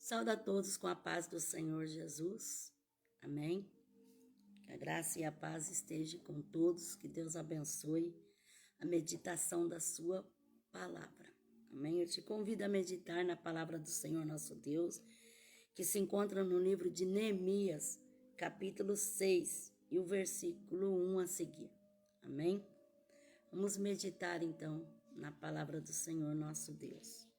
Saúdo a todos com a paz do Senhor Jesus. Amém. Que a graça e a paz estejam com todos. Que Deus abençoe a meditação da sua palavra. Amém. Eu te convido a meditar na palavra do Senhor nosso Deus, que se encontra no livro de Neemias, capítulo 6, e o versículo 1 a seguir. Amém. Vamos meditar então na palavra do Senhor nosso Deus.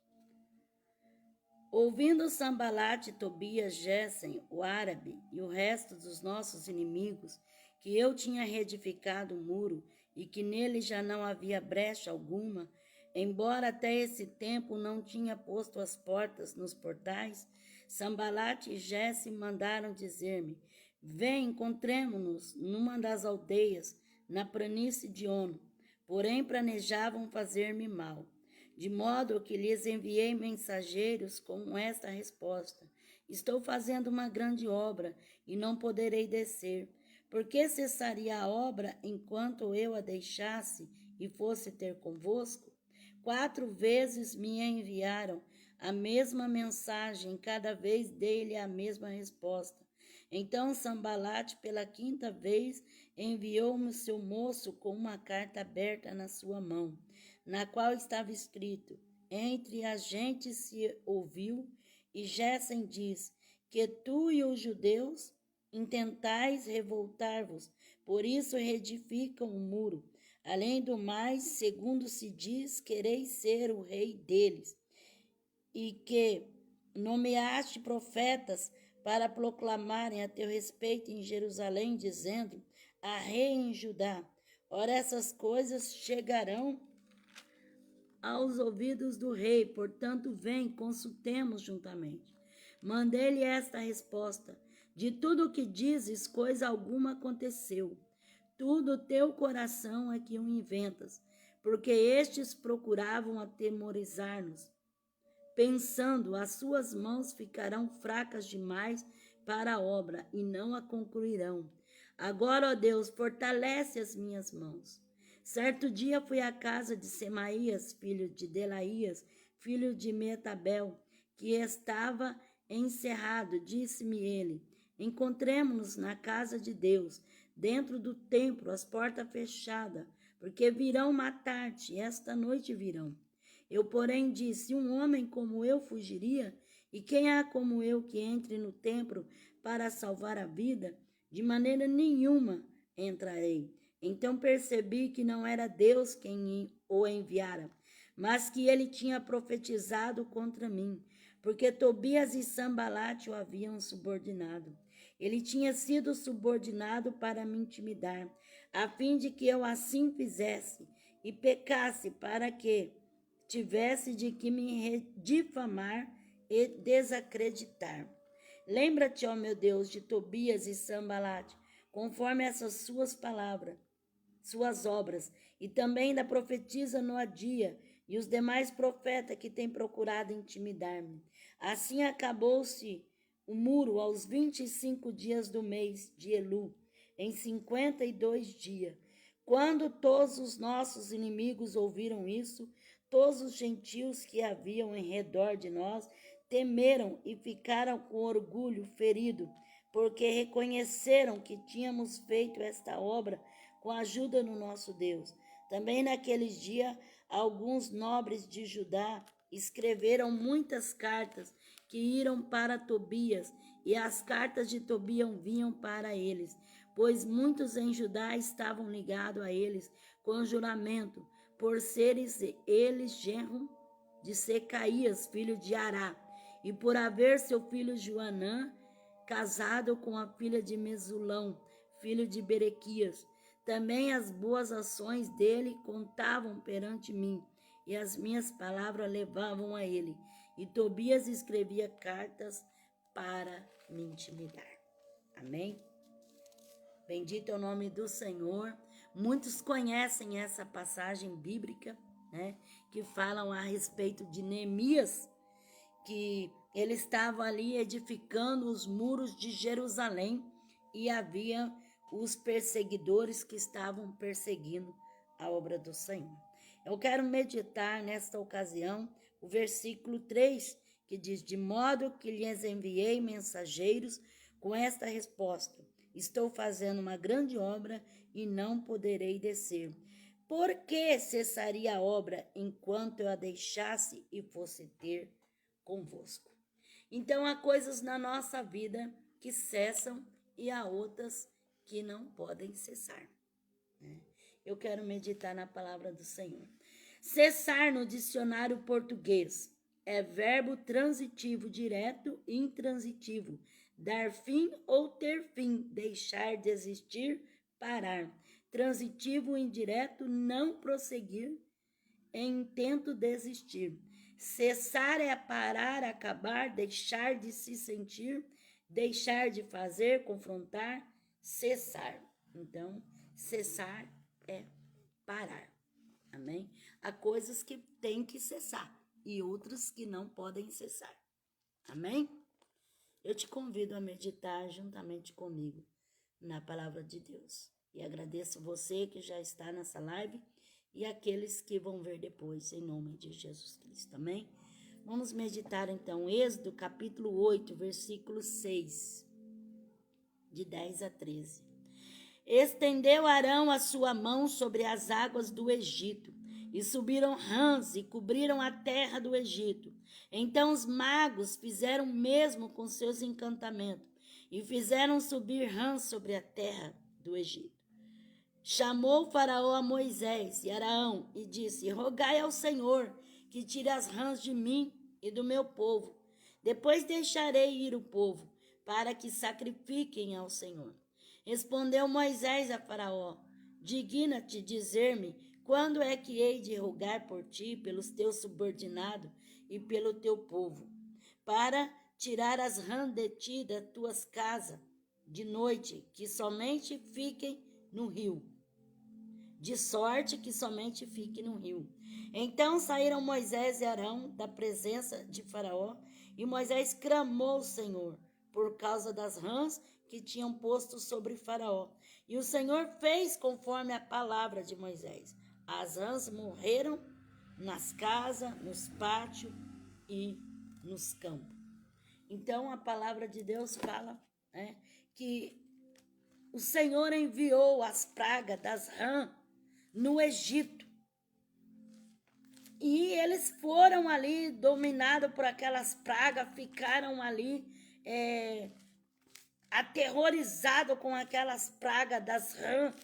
Ouvindo Sambalate, Tobias, Gesem, o árabe e o resto dos nossos inimigos, que eu tinha reedificado o muro e que nele já não havia brecha alguma, embora até esse tempo não tinha posto as portas nos portais, Sambalate e Gesem mandaram dizer-me: vem, encontremo-nos numa das aldeias, na planície de Ono. Porém planejavam fazer-me mal. De modo que lhes enviei mensageiros com esta resposta: estou fazendo uma grande obra e não poderei descer. Por que cessaria a obra enquanto eu a deixasse e fosse ter convosco? 4 vezes me enviaram a mesma mensagem, cada vez dei-lhe a mesma resposta. Então Sambalate, pela 5ª vez, enviou-me o seu moço com uma carta aberta na sua mão, na qual estava escrito: entre as gentes se ouviu, e Gesem diz, que tu e os judeus intentais revoltar-vos, por isso reedificam o muro. Além do mais, segundo se diz, quereis ser o rei deles, e que nomeaste profetas para proclamarem a teu respeito em Jerusalém, dizendo: há rei em Judá. Ora, essas coisas chegarão aos ouvidos do rei, portanto, vem, consultemos juntamente. Mandei-lhe esta resposta: de tudo o que dizes, coisa alguma aconteceu. Tudo teu coração é que o inventas, porque estes procuravam atemorizar-nos, pensando: as suas mãos ficarão fracas demais para a obra e não a concluirão. Agora, ó Deus, fortalece as minhas mãos. Certo dia fui à casa de Semaías, filho de Delaías, filho de Metabel, que estava encerrado. Disse-me ele: encontremo-nos na casa de Deus, dentro do templo, as portas fechadas, porque virão matar-te, esta noite virão. Eu, porém, disse: um homem como eu fugiria? E quem há como eu que entre no templo para salvar a vida? De maneira nenhuma entrarei. Então percebi que não era Deus quem o enviara, mas que ele tinha profetizado contra mim, porque Tobias e Sambalate o haviam subordinado. Ele tinha sido subordinado para me intimidar, a fim de que eu assim fizesse e pecasse, para que tivesse de que me difamar e desacreditar. Lembra-te, ó meu Deus, de Tobias e Sambalate, conforme essas suas palavras, suas obras, e também da profetisa Noadia e os demais profetas que têm procurado intimidar-me. Assim acabou-se o muro aos 25 dias do mês de Elu, em 52 dias. Quando todos os nossos inimigos ouviram isso, todos os gentios que haviam em redor de nós temeram e ficaram com orgulho ferido, porque reconheceram que tínhamos feito esta obra com a ajuda do nosso Deus. Também naqueles dias, alguns nobres de Judá escreveram muitas cartas que iram para Tobias, e as cartas de Tobias vinham para eles, pois muitos em Judá estavam ligados a eles com juramento, por seres eles genro de Secaías, filho de Ará, e por haver seu filho Joanã casado com a filha de Mesulão, filho de Berequias. Também as boas ações dele contavam perante mim, e as minhas palavras levavam a ele. E Tobias escrevia cartas para me intimidar. Amém? Bendito é o nome do Senhor. Muitos conhecem essa passagem bíblica, né, que falam a respeito de Neemias, que ele estava ali edificando os muros de Jerusalém e havia os perseguidores que estavam perseguindo a obra do Senhor. Eu quero meditar nesta ocasião o versículo 3, que diz: de modo que lhes enviei mensageiros com esta resposta: estou fazendo uma grande obra e não poderei descer. Por que cessaria a obra enquanto eu a deixasse e fosse ter convosco? Então, há coisas na nossa vida que cessam e há outras que não podem cessar. Eu quero meditar na palavra do Senhor. Cessar no dicionário português é verbo transitivo direto e intransitivo. Dar fim ou ter fim, deixar de existir, parar. Transitivo indireto, não prosseguir, em intento desistir. Cessar é parar, acabar, deixar de se sentir, deixar de fazer, confrontar, cessar. Então, cessar é parar. Amém? Há coisas que têm que cessar e outras que não podem cessar. Amém? Eu te convido a meditar juntamente comigo na palavra de Deus. E agradeço você que já está nessa live e aqueles que vão ver depois, em nome de Jesus Cristo. Amém? Vamos meditar então, Êxodo capítulo 8, versículo 6, de 10 a 13. Estendeu Arão a sua mão sobre as águas do Egito, e subiram rãs e cobriram a terra do Egito. Então os magos fizeram o mesmo com seus encantamentos, e fizeram subir rãs sobre a terra do Egito. Chamou Faraó a Moisés e Arão e disse: rogai ao Senhor que tire as rãs de mim e do meu povo. Depois deixarei ir o povo, para que sacrifiquem ao Senhor. Respondeu Moisés a Faraó: digna-te dizer-me quando é que hei de rogar por ti, pelos teus subordinados e pelo teu povo, para tirar as rãs de ti das tuas casas de noite, que somente fiquem no rio. De sorte que somente fique no rio. Então saíram Moisés e Arão da presença de Faraó, e Moisés clamou ao Senhor por causa das rãs que tinham posto sobre Faraó. E o Senhor fez conforme a palavra de Moisés. As rãs morreram nas casas, nos pátios e nos campos. Então a palavra de Deus fala, que o Senhor enviou as pragas das rãs no Egito. E eles foram ali dominados por aquelas pragas, ficaram ali aterrorizados com aquelas pragas das rãs,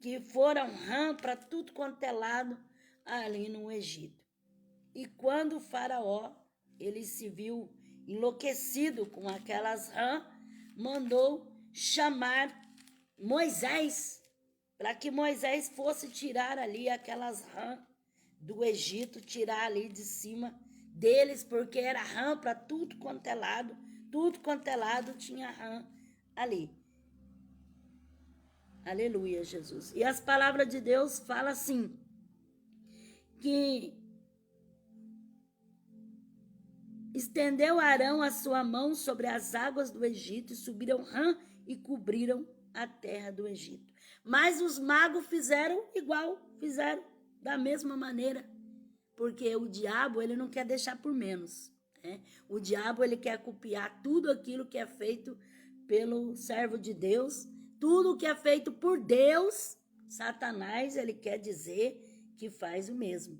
que foram rã para tudo quanto é lado ali no Egito. E quando o Faraó, ele se viu enlouquecido com aquelas rãs, mandou chamar Moisés, para que Moisés fosse tirar ali aquelas rãs do Egito, tirar ali de cima deles, porque era rã para tudo quanto é lado tinha rã ali. Aleluia, Jesus. E as palavras de Deus falam assim, que estendeu Arão a sua mão sobre as águas do Egito, e subiram rã e cobriram a terra do Egito. Mas os magos fizeram igual, fizeram da mesma maneira, porque o diabo, ele não quer deixar por menos, né? O diabo, ele quer copiar tudo aquilo que é feito pelo servo de Deus, tudo que é feito por Deus. Satanás, ele quer dizer que faz o mesmo.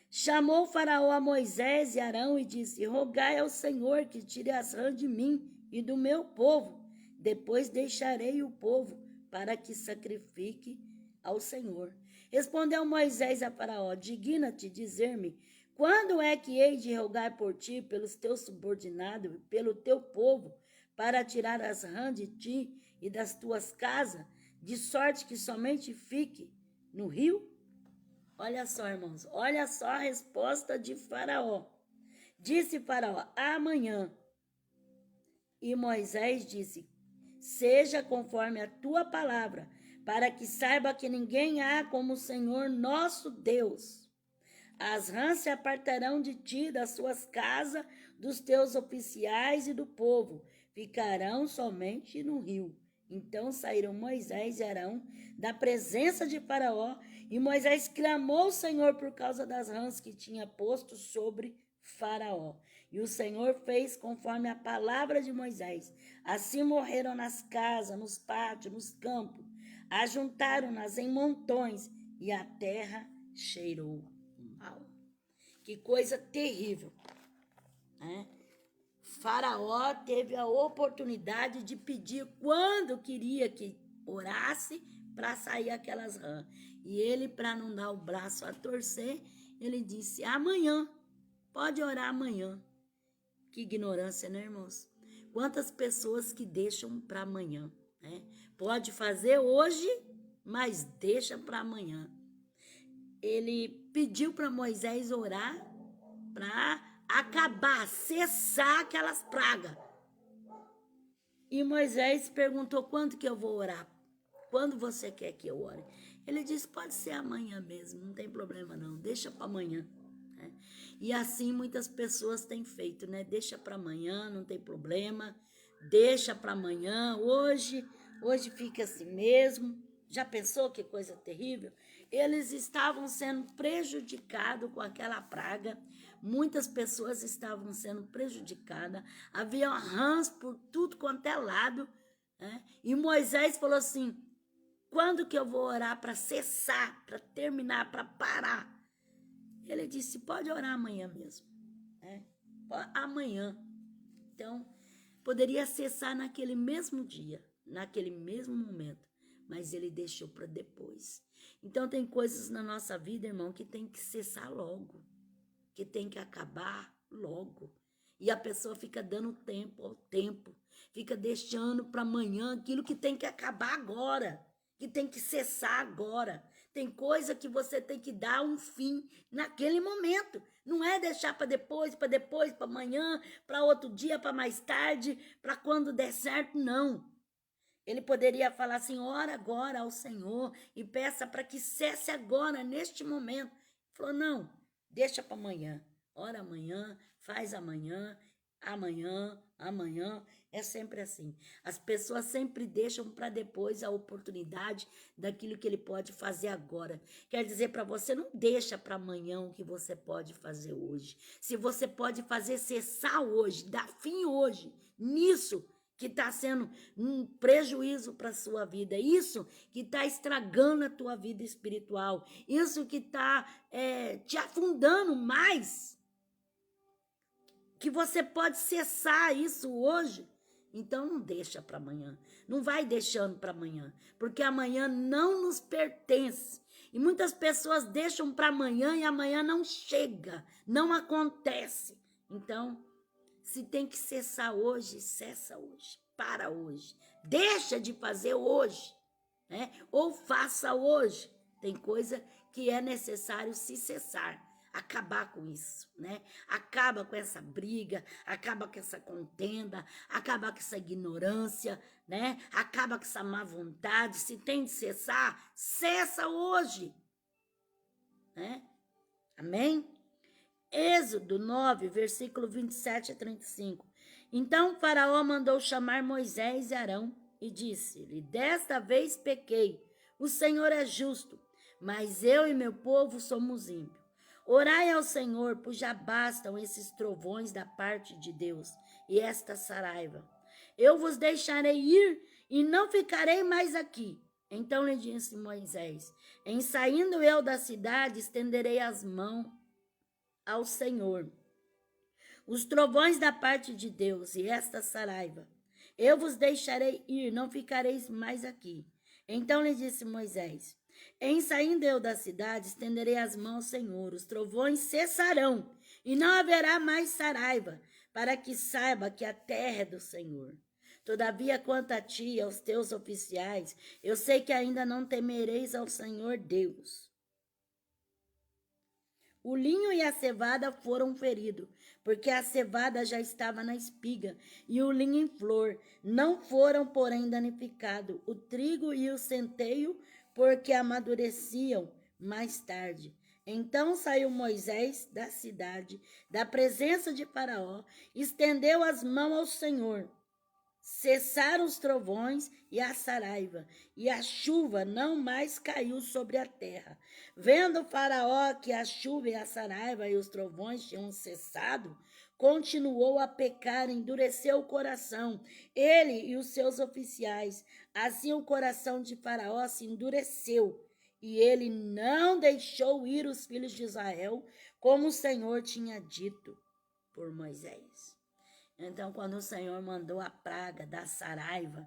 Chamou Faraó a Moisés e Arão e disse: rogai ao Senhor que tire as rãs de mim e do meu povo. Depois deixarei o povo para que sacrifique ao Senhor. Respondeu Moisés a Faraó: digna-te dizer-me quando é que hei de rogar por ti, pelos teus subordinados e pelo teu povo, para tirar as rãs de ti e das tuas casas, de sorte que somente fique no rio? Olha só, irmãos, olha só a resposta de Faraó. Disse Faraó: amanhã. E Moisés disse: seja conforme a tua palavra, para que saiba que ninguém há como o Senhor nosso Deus. As rãs se apartarão de ti, das suas casas, dos teus oficiais e do povo, ficarão somente no rio. Então saíram Moisés e Arão da presença de Faraó, e Moisés clamou ao Senhor por causa das rãs que tinha posto sobre Faraó. E o Senhor fez conforme a palavra de Moisés. Assim morreram nas casas, nos pátios, nos campos. Ajuntaram-nas em montões e a terra cheirou mal. Que coisa terrível, né? Faraó teve a oportunidade de pedir quando queria que orasse para sair aquelas rãs. E ele, para não dar o braço a torcer, ele disse: amanhã, pode orar amanhã. Que ignorância, né, irmãos? Quantas pessoas que deixam para amanhã, né? Pode fazer hoje, mas deixa para amanhã. Ele pediu para Moisés orar para acabar, cessar aquelas pragas. E Moisés perguntou: quando que eu vou orar? Quando você quer que eu ore? Ele disse: pode ser amanhã mesmo, não tem problema não, deixa para amanhã. Né? E assim muitas pessoas têm feito, né? Deixa para amanhã, não tem problema, deixa para amanhã, hoje fica assim mesmo. Já pensou que coisa terrível? Eles estavam sendo prejudicados com aquela praga, muitas pessoas estavam sendo prejudicadas, havia rãs por tudo quanto é lado, né? E Moisés falou assim: quando que eu vou orar para cessar, para terminar, para parar? Ele disse: pode orar amanhã mesmo, né? Amanhã. Então, poderia cessar naquele mesmo dia, naquele mesmo momento, mas ele deixou para depois. Então, tem coisas na nossa vida, irmão, que tem que cessar logo, que tem que acabar logo. E a pessoa fica dando tempo ao tempo, fica deixando para amanhã aquilo que tem que acabar agora, que tem que cessar agora. Tem coisa que você tem que dar um fim naquele momento. Não é deixar para depois, para amanhã, para outro dia, para mais tarde, para quando der certo, não. Ele poderia falar assim: ora agora ao Senhor e peça para que cesse agora, neste momento. Ele falou: não, deixa para amanhã. Ora amanhã, faz amanhã, amanhã. É sempre assim. As pessoas sempre deixam para depois a oportunidade daquilo que ele pode fazer agora. Quer dizer para você, não deixa para amanhã o que você pode fazer hoje. Se você pode fazer cessar hoje, dar fim hoje, nisso que está sendo um prejuízo para a sua vida, isso que está estragando a tua vida espiritual, isso que está te afundando mais, que você pode cessar isso hoje. Então não deixa para amanhã, não vai deixando para amanhã, porque amanhã não nos pertence. E muitas pessoas deixam para amanhã e amanhã não chega, não acontece. Então, se tem que cessar hoje, cessa hoje, para hoje. Deixa de fazer hoje, né? Ou faça hoje. Tem coisa que é necessário se cessar, acabar com isso, né? Acaba com essa briga, acaba com essa contenda, acaba com essa ignorância, né? Acaba com essa má vontade. Se tem de cessar, cessa hoje, né? Amém? Êxodo 9, versículo 27 a 35. Então Faraó mandou chamar Moisés e Arão e disse-lhe: desta vez pequei, o Senhor é justo, mas eu e meu povo somos ímpios. Orai ao Senhor, pois já bastam esses trovões da parte de Deus e esta saraiva. Eu vos deixarei ir e não ficarei mais aqui. Então lhe disse Moisés: em saindo eu da cidade, estenderei as mãos ao Senhor, os trovões da parte de Deus e esta saraiva. Eu vos deixarei ir, não ficareis mais aqui. Então lhe disse Moisés: em saindo eu da cidade, estenderei as mãos ao Senhor, os trovões cessarão, e não haverá mais saraiva, para que saiba que a terra é do Senhor. Todavia, quanto a ti e aos teus oficiais, eu sei que ainda não temereis ao Senhor Deus. O linho e a cevada foram feridos, porque a cevada já estava na espiga, e o linho em flor. Não foram, porém, danificados o trigo e o centeio, porque amadureciam mais tarde. Então saiu Moisés da cidade, da presença de Faraó, estendeu as mãos ao Senhor. Cessaram os trovões e a saraiva, e a chuva não mais caiu sobre a terra. Vendo o Faraó que a chuva e a saraiva e os trovões tinham cessado, continuou a pecar, endureceu o coração, ele e os seus oficiais. Assim o coração de Faraó se endureceu, e ele não deixou ir os filhos de Israel, como o Senhor tinha dito por Moisés. Então, quando o Senhor mandou a praga da saraiva,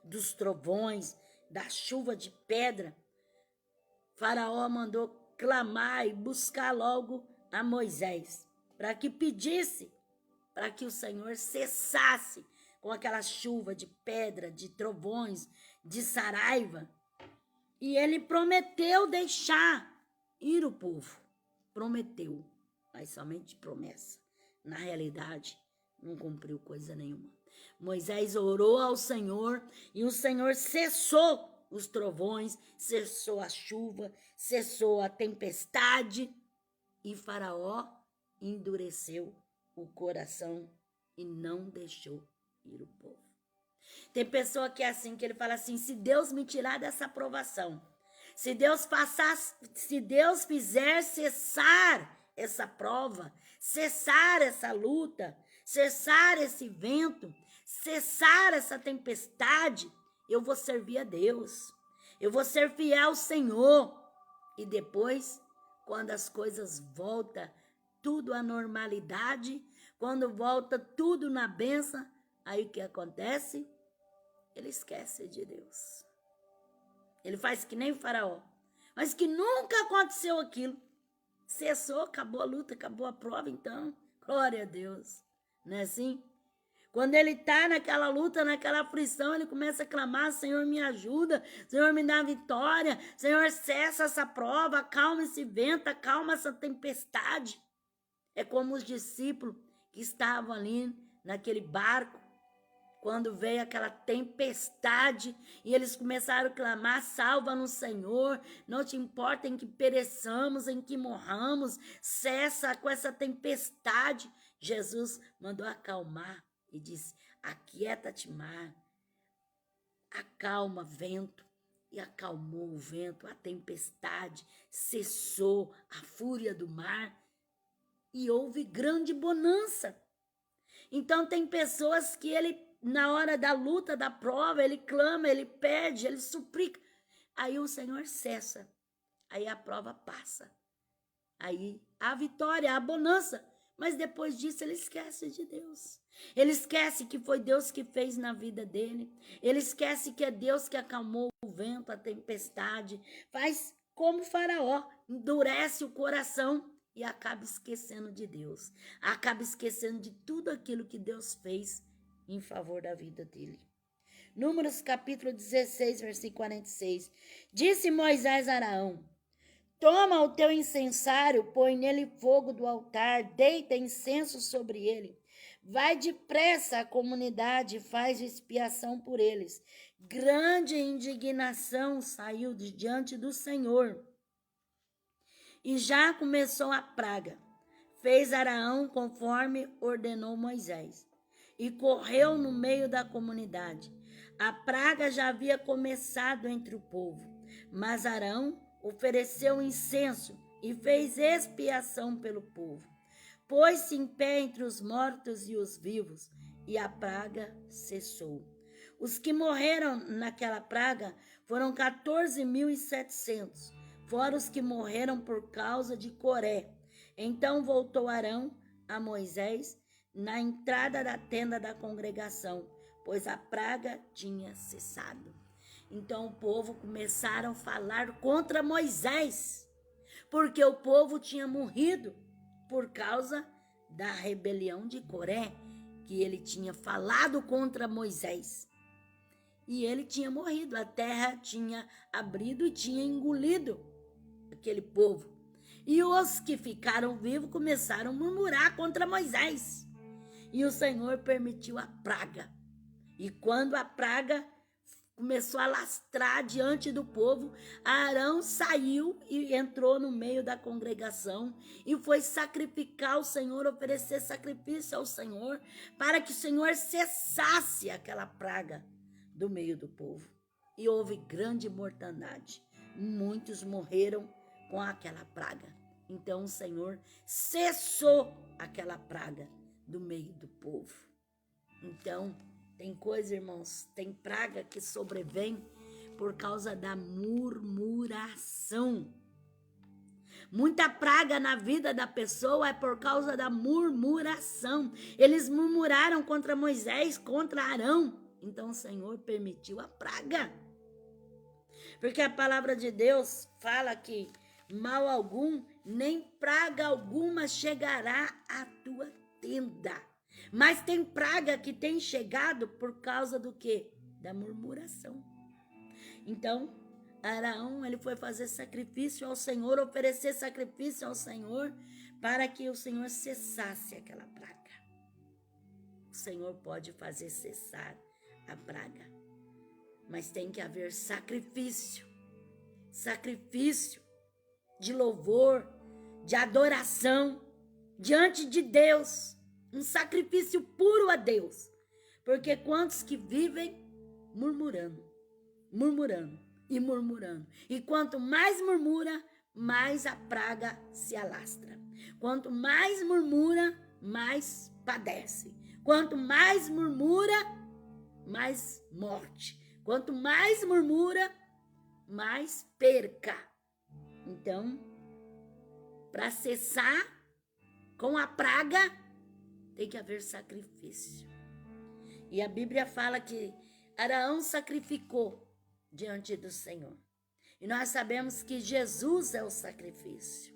dos trovões, da chuva de pedra, Faraó mandou clamar e buscar logo a Moisés, para que pedisse, para que o Senhor cessasse com aquela chuva de pedra, de trovões, de saraiva. E ele prometeu deixar ir o povo. Prometeu, mas somente promessa. Na realidade, não cumpriu coisa nenhuma. Moisés orou ao Senhor e o Senhor cessou os trovões, cessou a chuva, cessou a tempestade, e Faraó endureceu o coração e não deixou ir o povo. Tem pessoa que é assim, que ele fala assim: se Deus me tirar dessa provação, se Deus fizer cessar essa prova, cessar essa luta, cessar esse vento, cessar essa tempestade, eu vou servir a Deus, eu vou ser fiel ao Senhor. E depois, quando as coisas voltam tudo à normalidade, quando volta tudo na bênção, aí o que acontece? Ele esquece de Deus. Ele faz que nem o Faraó, mas que nunca aconteceu aquilo. Cessou, acabou a luta, acabou a prova, então, glória a Deus. Não é assim? Quando ele está naquela luta, naquela aflição, ele começa a clamar: Senhor, me ajuda, Senhor, me dá vitória, Senhor, cessa essa prova, acalma esse vento, acalma essa tempestade. É como os discípulos que estavam ali naquele barco, quando veio aquela tempestade e eles começaram a clamar: salva-nos, Senhor, não te importa em que pereçamos, em que morramos, cessa com essa tempestade. Jesus mandou acalmar e disse: aquieta-te, mar, acalma, vento. E acalmou o vento, a tempestade, cessou a fúria do mar e houve grande bonança. Então tem pessoas que ele, na hora da luta, da prova, ele clama, ele pede, ele suplica. Aí o Senhor cessa, aí a prova passa, aí a vitória, a bonança. Mas depois disso ele esquece de Deus. Ele esquece que foi Deus que fez na vida dele. Ele esquece que é Deus que acalmou o vento, a tempestade. Faz como Faraó, endurece o coração e acaba esquecendo de Deus. Acaba esquecendo de tudo aquilo que Deus fez em favor da vida dele. Números capítulo 16, versículo 46. Disse Moisés a Araão: toma o teu incensário, põe nele fogo do altar, deita incenso sobre ele. Vai depressa à comunidade e faz expiação por eles. Grande indignação saiu de diante do Senhor. E já começou a praga. Fez Araão conforme ordenou Moisés. E correu no meio da comunidade. A praga já havia começado entre o povo. Mas Araão ofereceu incenso e fez expiação pelo povo. Pôs-se em pé entre os mortos e os vivos, e a praga cessou. Os que morreram naquela praga foram 14.700, fora os que morreram por causa de Coré. Então voltou Arão a Moisés na entrada da tenda da congregação, pois a praga tinha cessado. Então o povo começaram a falar contra Moisés, porque o povo tinha morrido por causa da rebelião de Coré, que ele tinha falado contra Moisés. E ele tinha morrido, a terra tinha abrido e tinha engolido aquele povo. E os que ficaram vivos começaram a murmurar contra Moisés. E o Senhor permitiu a praga. E quando a praga começou a lastrar diante do povo, Arão saiu e entrou no meio da congregação e foi sacrificar ao Senhor, oferecer sacrifício ao Senhor, para que o Senhor cessasse aquela praga do meio do povo. E houve grande mortandade. Muitos morreram com aquela praga. Então o Senhor cessou aquela praga do meio do povo. Então, tem coisa, irmãos, tem praga que sobrevém por causa da murmuração. Muita praga na vida da pessoa é por causa da murmuração. Eles murmuraram contra Moisés, contra Arão. Então o Senhor permitiu a praga. Porque a palavra de Deus fala que mal algum, nem praga alguma chegará à tua tenda. Mas tem praga que tem chegado por causa do quê? Da murmuração. Então, Arão, ele foi fazer sacrifício ao Senhor, oferecer sacrifício ao Senhor, para que o Senhor cessasse aquela praga. O Senhor pode fazer cessar a praga, mas tem que haver sacrifício de louvor, de adoração diante de Deus, um sacrifício puro a Deus, porque quantos que vivem murmurando, e quanto mais murmura, mais a praga se alastra. Quanto mais murmura, mais padece. Quanto mais murmura, mais morte. Quanto mais murmura, mais perca. Então, para cessar com a praga, tem que haver sacrifício. E a Bíblia fala que Arão sacrificou diante do Senhor. E nós sabemos que Jesus é o sacrifício.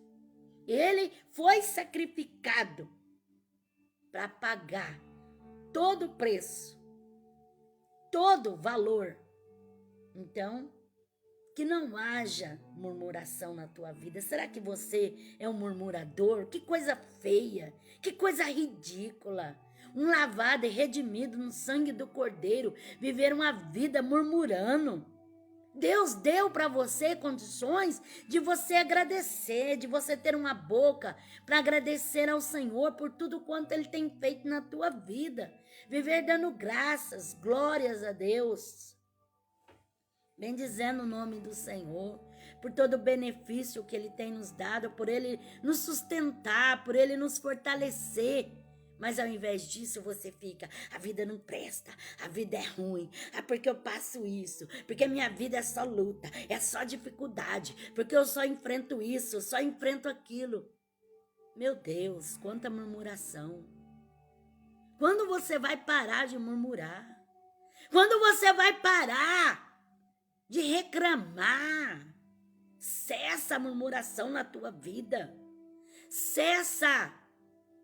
Ele foi sacrificado para pagar todo o preço, todo o valor. Então, que não haja murmuração na tua vida. Será que você é um murmurador? Que coisa feia, que coisa ridícula. Um lavado e redimido no sangue do Cordeiro, viver uma vida murmurando. Deus deu para você condições de você agradecer, de você ter uma boca para agradecer ao Senhor por tudo quanto Ele tem feito na tua vida. Viver dando graças, glórias a Deus. Bendizendo o nome do Senhor, por todo o benefício que Ele tem nos dado, por Ele nos sustentar, por Ele nos fortalecer. Mas ao invés disso você fica, a vida não presta, a vida é ruim, porque eu passo isso, porque minha vida é só luta, é só dificuldade, porque eu só enfrento isso, eu só enfrento aquilo. Meu Deus, quanta murmuração. Quando você vai parar de murmurar? Quando você vai parar de reclamar? Cessa a murmuração na tua vida. Cessa.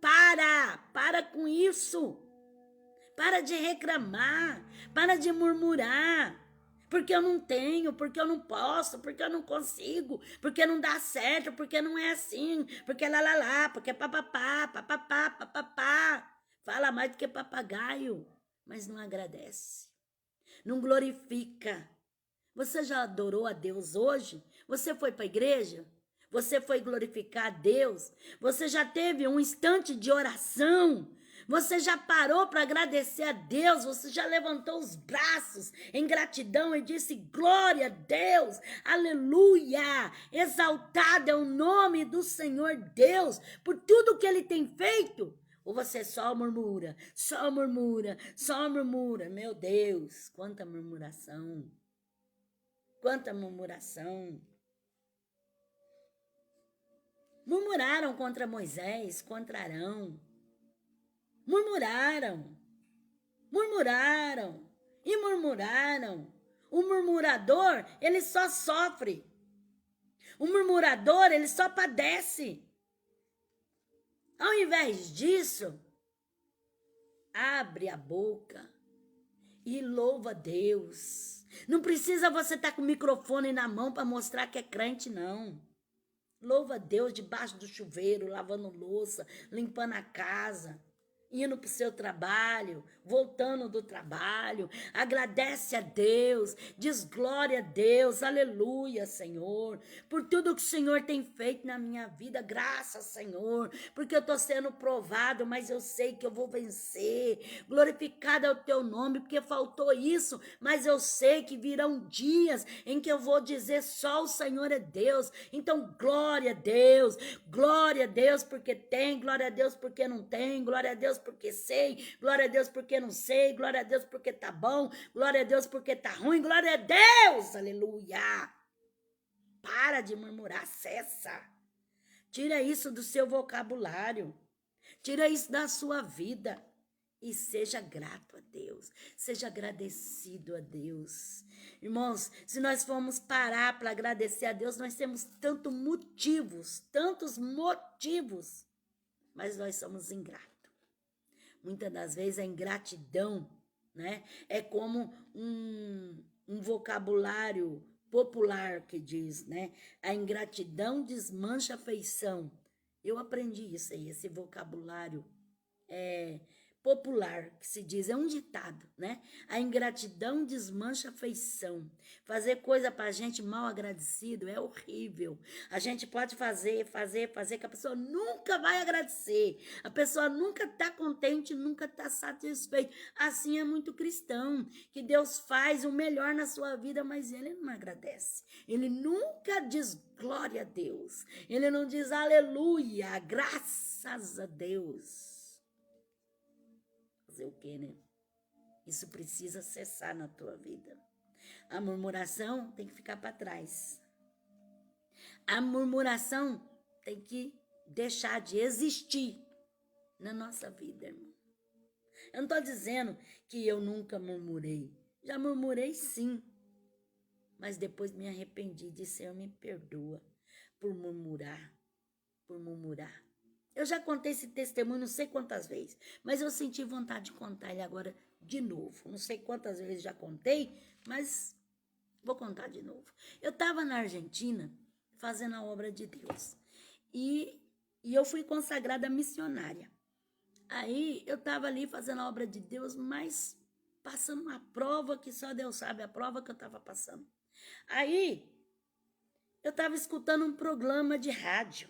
Para com isso. Para de reclamar, para de murmurar. Porque eu não tenho, porque eu não posso, porque eu não consigo, porque não dá certo, porque não é assim, porque lá, porque papapá. Fala mais do que papagaio, mas não agradece, não glorifica. Você já adorou a Deus hoje? Você foi para a igreja? Você foi glorificar a Deus? Você já teve um instante de oração? Você já parou para agradecer a Deus? Você já levantou os braços em gratidão e disse glória a Deus, aleluia, exaltado é o nome do Senhor Deus por tudo que Ele tem feito? Ou você só murmura, meu Deus, quanta murmuração, quanta murmuração. Murmuraram contra Moisés, contra Arão. Murmuraram. O murmurador, ele só sofre. O murmurador, ele só padece. Ao invés disso, abre a boca e louva a Deus. Não precisa você estar com o microfone na mão para mostrar que é crente, não. Louva a Deus debaixo do chuveiro, lavando louça, limpando a casa. indo para o seu trabalho, voltando do trabalho, agradece a Deus, diz glória a Deus, aleluia, Senhor, por tudo que o Senhor tem feito na minha vida, graças, Senhor, porque eu estou sendo provado, mas eu sei que eu vou vencer, glorificado é o teu nome, porque faltou isso, mas eu sei que virão dias em que eu vou dizer só o Senhor é Deus, então glória a Deus porque tem, glória a Deus porque não tem, glória a Deus porque sei, glória a Deus porque não sei, glória a Deus porque tá bom, glória a Deus porque tá ruim, glória a Deus, aleluia. Para de murmurar, cessa. Tira isso do seu vocabulário, tira isso da sua vida e seja grato a Deus, seja agradecido a Deus. Irmãos, se nós formos parar para agradecer a Deus, nós temos tantos motivos, mas nós somos ingratos. Muitas das vezes a ingratidão, né, é como um vocabulário popular que diz, né, a ingratidão desmancha a afeição. Eu aprendi isso aí, esse vocabulário popular que se diz, é um ditado, né? A ingratidão desmancha a afeição. Fazer coisa pra gente mal agradecido é horrível. A gente pode fazer, que a pessoa nunca vai agradecer. A pessoa nunca tá contente, nunca tá satisfeita. Assim é muito cristão, que Deus faz o melhor na sua vida, mas ele não agradece. Ele nunca diz glória a Deus. Ele não diz aleluia, graças a Deus. Fazer o quê, né? Isso precisa cessar na tua vida. A murmuração tem que ficar para trás. A murmuração tem que deixar de existir na nossa vida, irmão. Eu não estou dizendo que eu nunca murmurei. Já murmurei sim. Mas depois me arrependi de Senhor, me perdoa por murmurar. Eu já contei esse testemunho não sei quantas vezes, mas eu senti vontade de contar ele agora de novo. Não sei quantas vezes já contei, mas vou contar de novo. Eu estava na Argentina fazendo a obra de Deus e eu fui consagrada missionária. Aí eu estava ali fazendo a obra de Deus, mas passando uma prova que só Deus sabe a prova que eu estava passando. Aí eu estava escutando um programa de rádio.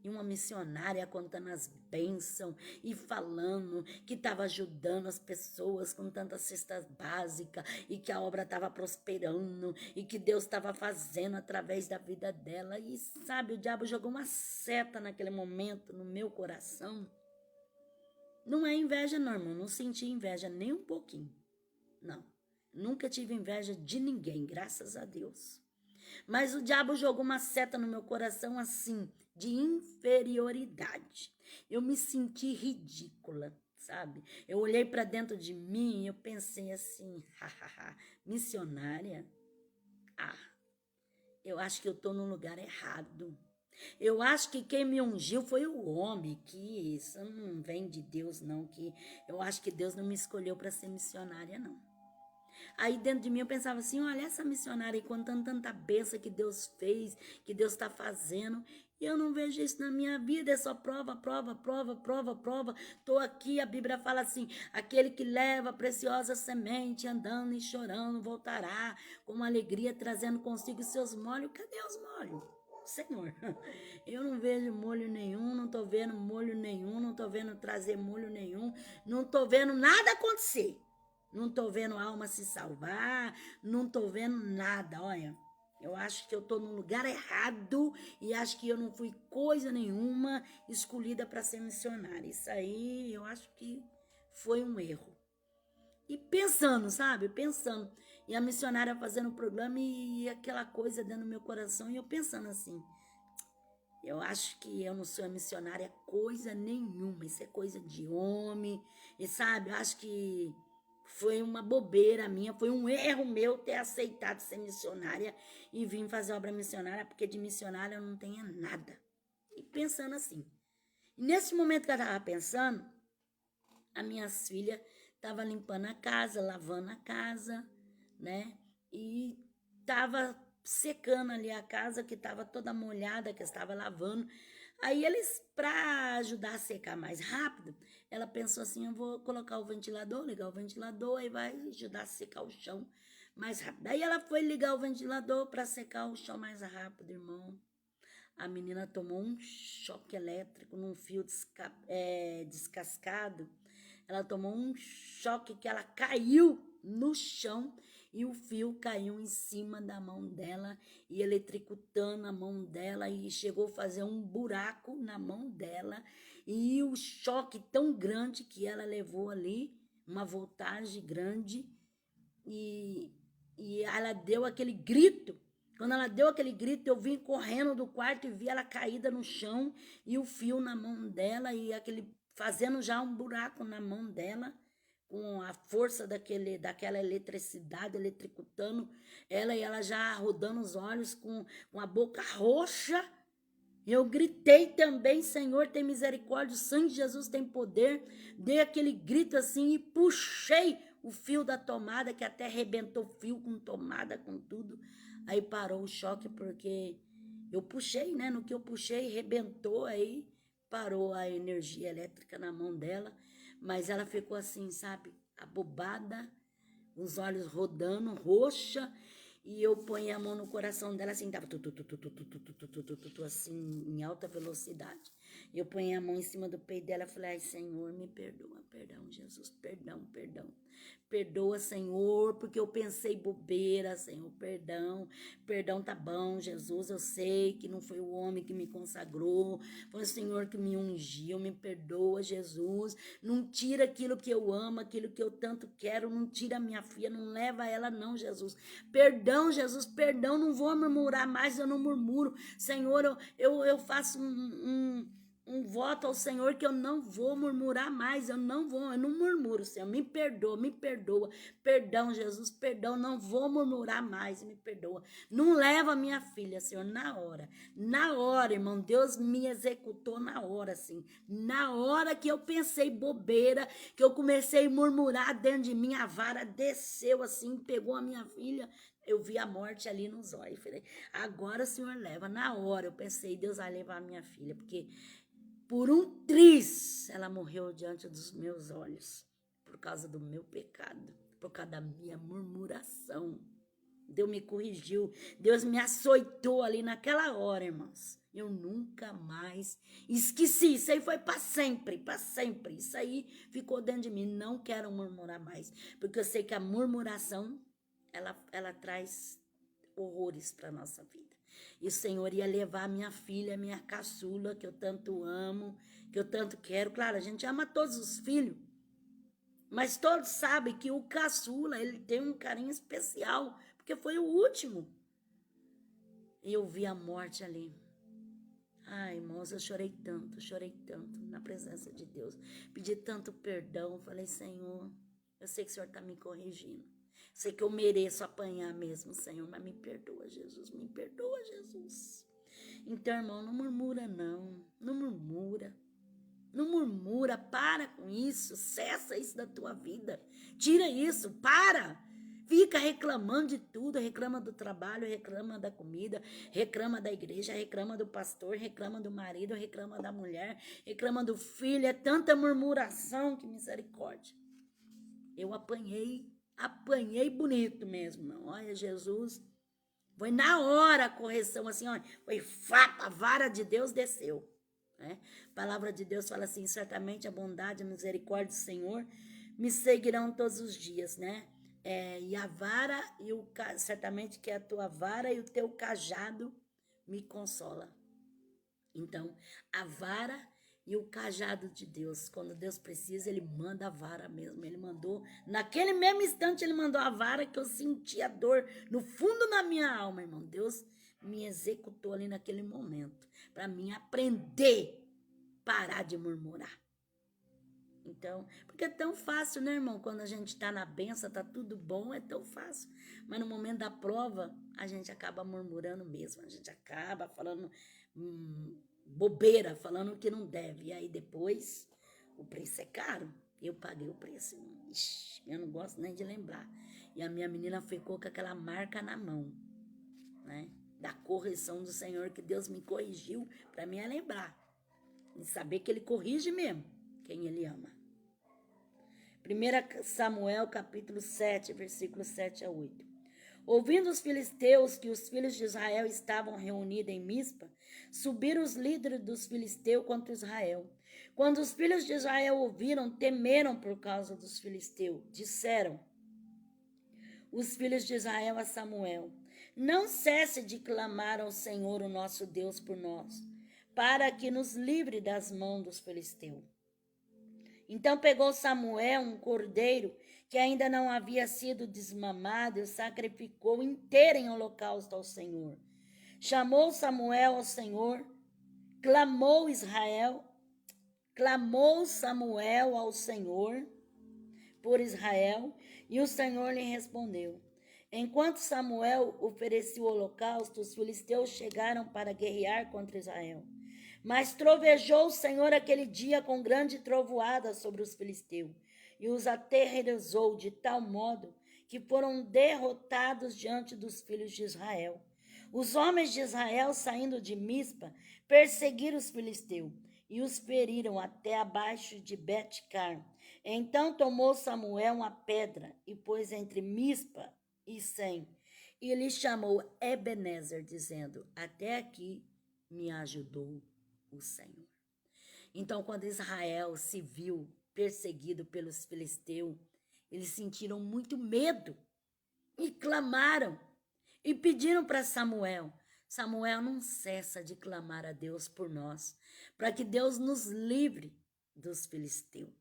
E uma missionária contando as bênçãos e falando que estava ajudando as pessoas com tantas cestas básicas e que a obra estava prosperando e que Deus estava fazendo através da vida dela. E sabe, o diabo jogou uma seta naquele momento no meu coração. Não é inveja não, irmão, não senti inveja nem um pouquinho. Não, nunca tive inveja de ninguém, graças a Deus. Mas o diabo jogou uma seta no meu coração assim, de inferioridade. Eu me senti ridícula, sabe? Eu olhei para dentro de mim e eu pensei assim, missionária? Eu acho que eu estou no lugar errado. Eu acho que quem me ungiu foi o homem, que isso não vem de Deus não, que eu acho que Deus não me escolheu para ser missionária não. Aí dentro de mim eu pensava assim, olha essa missionária aí contando tanta bênção que Deus fez, que Deus está fazendo, e eu não vejo isso na minha vida, é só prova. Estou aqui, a Bíblia fala assim, aquele que leva a preciosa semente, andando e chorando, voltará com alegria, trazendo consigo seus molhos. Cadê os molhos? Senhor, eu não vejo molho nenhum, não estou vendo molho nenhum, não estou vendo trazer molho nenhum, não estou vendo nada acontecer. Não estou vendo alma se salvar, não estou vendo nada, olha. Eu acho que eu estou no lugar errado e acho que eu não fui coisa nenhuma escolhida para ser missionária. Isso aí eu acho que foi um erro. E pensando, sabe? Pensando. E a missionária fazendo o programa e aquela coisa dentro do meu coração e eu pensando assim. Eu acho que eu não sou missionária coisa nenhuma. Isso é coisa de homem. E sabe, eu acho que foi uma bobeira minha, foi um erro meu ter aceitado ser missionária e vim fazer obra missionária, porque de missionária eu não tenho nada. E pensando assim. E nesse momento que eu estava pensando, as minhas filhas estavam limpando a casa, lavando a casa, né? E estava secando ali a casa, que estava toda molhada, que eu estava lavando. Aí eles, para ajudar a secar mais rápido, ela pensou assim, eu vou colocar o ventilador, ligar o ventilador, aí vai ajudar a secar o chão mais rápido. Aí ela foi ligar o ventilador para secar o chão mais rápido, irmão. A menina tomou um choque elétrico num fio descascado. Ela tomou um choque que ela caiu no chão e o fio caiu em cima da mão dela e eletricutando a mão dela e chegou a fazer um buraco na mão dela e o choque tão grande que ela levou ali, uma voltagem grande e ela deu aquele grito. Quando ela deu aquele grito, eu vim correndo do quarto e vi ela caída no chão e o fio na mão dela e aquele fazendo já um buraco na mão dela com a força daquela eletricidade eletricutando ela e ela já rodando os olhos com a boca roxa. Eu gritei também, Senhor, tem misericórdia, o sangue de Jesus tem poder. Dei aquele grito assim e puxei o fio da tomada, que até arrebentou fio com tomada, com tudo. Aí parou o choque, porque eu puxei, né? No que eu puxei, arrebentou, aí parou a energia elétrica na mão dela. Mas ela ficou assim, sabe, abobada, os olhos rodando, roxa. E eu ponho a mão no coração dela assim, tava assim, em alta velocidade. Eu ponho a mão em cima do peito dela e falei, ai, Senhor, me perdoa, perdão, Jesus, perdão, perdão. Perdoa, Senhor, porque eu pensei bobeira, Senhor, perdão. Perdão tá bom, Jesus, eu sei que não foi o homem que me consagrou, foi o Senhor que me ungiu, me perdoa, Jesus. Não tira aquilo que eu amo, aquilo que eu tanto quero, não tira a minha filha, não leva ela não, Jesus. Perdão, Jesus, perdão, não vou murmurar mais, eu não murmuro. Senhor, eu faço um voto ao Senhor que eu não vou murmurar mais, eu não murmuro, Senhor, me perdoa, perdão, Jesus, perdão, não vou murmurar mais, me perdoa, não leva a minha filha, Senhor, na hora, irmão, Deus me executou na hora, assim, na hora que eu pensei bobeira, que eu comecei a murmurar dentro de mim, a vara desceu assim, pegou a minha filha, eu vi a morte ali nos olhos, falei, agora o Senhor leva, na hora eu pensei, Deus vai levar a minha filha, porque por um triz, ela morreu diante dos meus olhos, por causa do meu pecado, por causa da minha murmuração. Deus me corrigiu, Deus me açoitou ali naquela hora, irmãos. Eu nunca mais esqueci, isso aí foi para sempre, isso aí ficou dentro de mim, não quero murmurar mais, porque eu sei que a murmuração, ela traz horrores para a nossa vida. E o Senhor ia levar a minha filha, minha caçula, que eu tanto amo, que eu tanto quero. Claro, a gente ama todos os filhos, mas todos sabem que o caçula, ele tem um carinho especial, porque foi o último. E eu vi a morte ali. Ai, irmãos, eu chorei tanto na presença de Deus. Pedi tanto perdão, falei, Senhor, eu sei que o Senhor está me corrigindo. Sei que eu mereço apanhar mesmo, Senhor, mas me perdoa, Jesus, me perdoa, Jesus. Então, irmão, não murmura não, não murmura, para com isso, cessa isso da tua vida, tira isso, para. Fica reclamando de tudo, reclama do trabalho, reclama da comida, reclama da igreja, reclama do pastor, reclama do marido, reclama da mulher, reclama do filho, é tanta murmuração, que misericórdia. Eu apanhei bonito mesmo, não. Olha, Jesus, foi na hora a correção, assim, olha, foi fato, a vara de Deus desceu, né? A palavra de Deus fala assim, certamente a bondade e a misericórdia do Senhor me seguirão todos os dias, né? E a vara, certamente que a tua vara e o teu cajado me consola. Então, a vara e o cajado de Deus, quando Deus precisa, ele manda a vara mesmo. Ele mandou, naquele mesmo instante, ele mandou a vara, que eu senti a dor no fundo da minha alma, irmão. Deus me executou ali naquele momento, para mim aprender a parar de murmurar. Então, porque é tão fácil, né, irmão? Quando a gente tá na benção, tá tudo bom, é tão fácil. Mas no momento da prova, a gente acaba murmurando mesmo, a gente acaba falando bobeira, falando o que não deve. E aí depois, o preço é caro. Eu paguei o preço. Ixi, eu não gosto nem de lembrar. E a minha menina ficou com aquela marca na mão, né? Da correção do Senhor, que Deus me corrigiu, para mim é lembrar. em saber que ele corrige mesmo quem ele ama. 1 Samuel capítulo 7, versículos 7 a 8. Ouvindo os filisteus que os filhos de Israel estavam reunidos em Mispa, subiram os líderes dos filisteus contra Israel. Quando os filhos de Israel ouviram, temeram por causa dos filisteus. Disseram os filhos de Israel a Samuel: não cesse de clamar ao Senhor, o nosso Deus, por nós, para que nos livre das mãos dos filisteus. Então pegou Samuel um cordeiro que ainda não havia sido desmamado e o sacrificou inteiro em holocausto ao Senhor. Chamou Samuel ao Senhor, clamou Samuel ao Senhor por Israel, e o Senhor lhe respondeu. Enquanto Samuel oferecia o holocausto, os filisteus chegaram para guerrear contra Israel. Mas trovejou o Senhor aquele dia com grande trovoada sobre os filisteus, e os aterrorizou de tal modo que foram derrotados diante dos filhos de Israel. Os homens de Israel, saindo de Mispa, perseguiram os filisteus e os feriram até abaixo de Bet-car. Então tomou Samuel uma pedra e pôs entre Mispa e Sem, e lhe chamou Ebenezer, dizendo: até aqui me ajudou o Senhor. Então, quando Israel se viu perseguido pelos filisteus, eles sentiram muito medo e clamaram e pediram para Samuel: Samuel, não cessa de clamar a Deus por nós, para que Deus nos livre dos filisteus.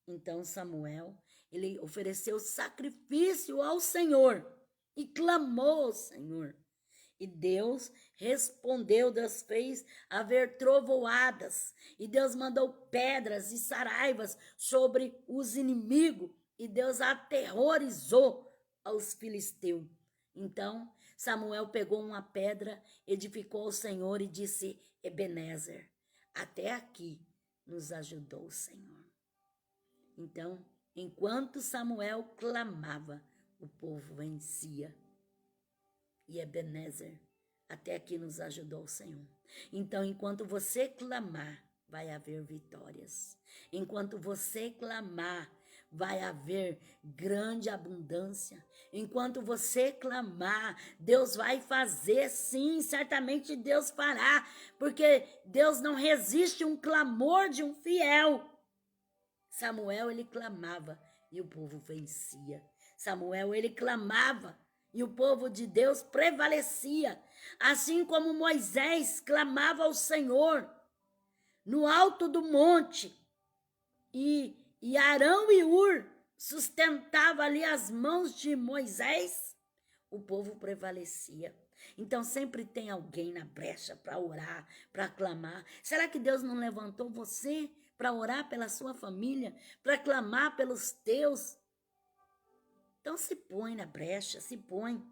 Então Samuel, ele ofereceu sacrifício ao Senhor e clamou ao Senhor. E Deus respondeu, Deus fez haver trovoadas, e Deus mandou pedras e saraivas sobre os inimigos, e Deus aterrorizou aos filisteus. Então Samuel pegou uma pedra, edificou ao Senhor e disse: Ebenezer, até aqui nos ajudou o Senhor. Então, enquanto Samuel clamava, o povo vencia. E Ebenezer, até aqui nos ajudou o Senhor. Então, enquanto você clamar, vai haver vitórias. Enquanto você clamar, vai haver grande abundância. Enquanto você clamar, Deus vai fazer, sim, certamente Deus fará, porque Deus não resiste um clamor de um fiel. Samuel, ele clamava e o povo vencia. Samuel, ele clamava e o povo de Deus prevalecia. Assim como Moisés clamava ao Senhor no alto do monte, e Arão e Ur sustentavam ali as mãos de Moisés, o povo prevalecia. Então sempre tem alguém na brecha para orar, para clamar. Será que Deus não levantou você para orar pela sua família, para clamar pelos teus? Então se põe na brecha, se põe.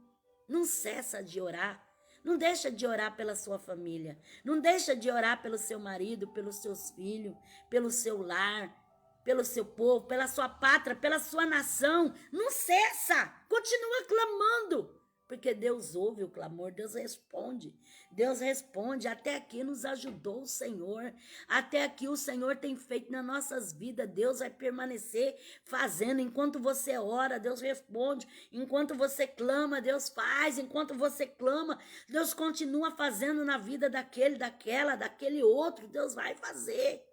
Não cessa de orar. Não deixa de orar pela sua família. Não deixa de orar pelo seu marido, pelos seus filhos, pelo seu lar, pelo seu povo, pela sua pátria, pela sua nação. Não cessa. Continua clamando. Porque Deus ouve o clamor, Deus responde. Deus responde. Até aqui nos ajudou o Senhor. Até aqui o Senhor tem feito nas nossas vidas. Deus vai permanecer fazendo. Enquanto você ora, Deus responde. Enquanto você clama, Deus faz. Enquanto você clama, Deus continua fazendo na vida daquele, daquele outro. Deus vai fazer.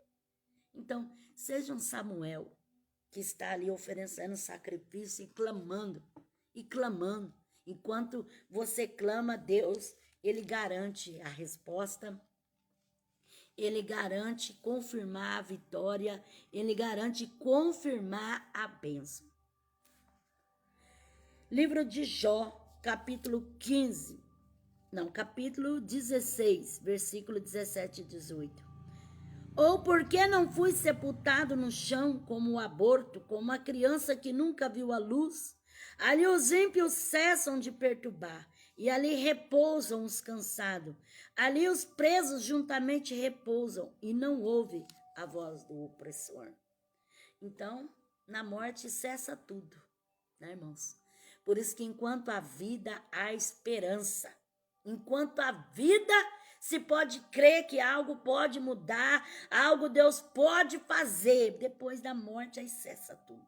Então, seja um Samuel que está ali oferecendo sacrifício e clamando. Enquanto você clama, Deus, ele garante a resposta, ele garante confirmar a vitória, ele garante confirmar a bênção. Livro de Jó, capítulo 16, versículo 17 e 18. Ou por que não fui sepultado no chão como o aborto, como a criança que nunca viu a luz? Ali os ímpios cessam de perturbar, e ali repousam os cansados. Ali os presos juntamente repousam, e não ouve a voz do opressor. Então, na morte cessa tudo, né, irmãos? Por isso que enquanto há vida, há esperança. Enquanto há vida, se pode crer que algo pode mudar, algo Deus pode fazer. Depois da morte, aí cessa tudo.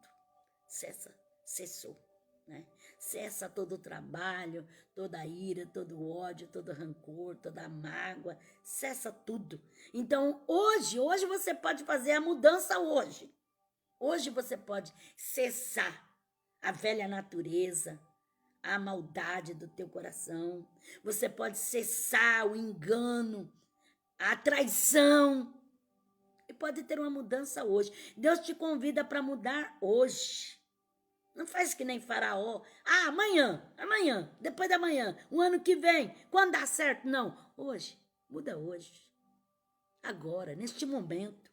Cessou, né? Cessa todo o trabalho, toda a ira, todo o ódio, todo o rancor, toda a mágoa, cessa tudo. Então, hoje você pode fazer a mudança hoje. Hoje você pode cessar a velha natureza, a maldade do teu coração. Você pode cessar o engano, a traição. E pode ter uma mudança hoje. Deus te convida para mudar hoje. Não faz que nem Faraó. Ah, amanhã, depois da manhã, o ano que vem, quando dá certo. Não, hoje, muda hoje. Agora, neste momento.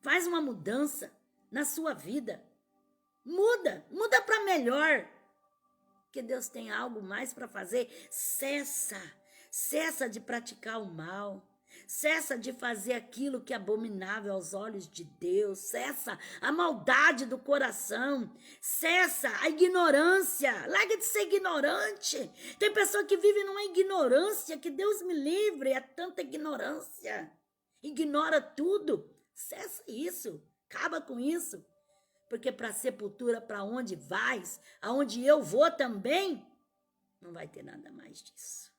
Faz uma mudança na sua vida. Muda para melhor. Que Deus tem algo mais para fazer. Cessa de praticar o mal. Cessa de fazer aquilo que é abominável aos olhos de Deus. Cessa a maldade do coração. Cessa a ignorância. Larga de ser ignorante. Tem pessoa que vive numa ignorância, que Deus me livre, é tanta ignorância. Ignora tudo. Cessa isso. Acaba com isso. Porque para a sepultura, para onde vais, aonde eu vou também, não vai ter nada mais disso.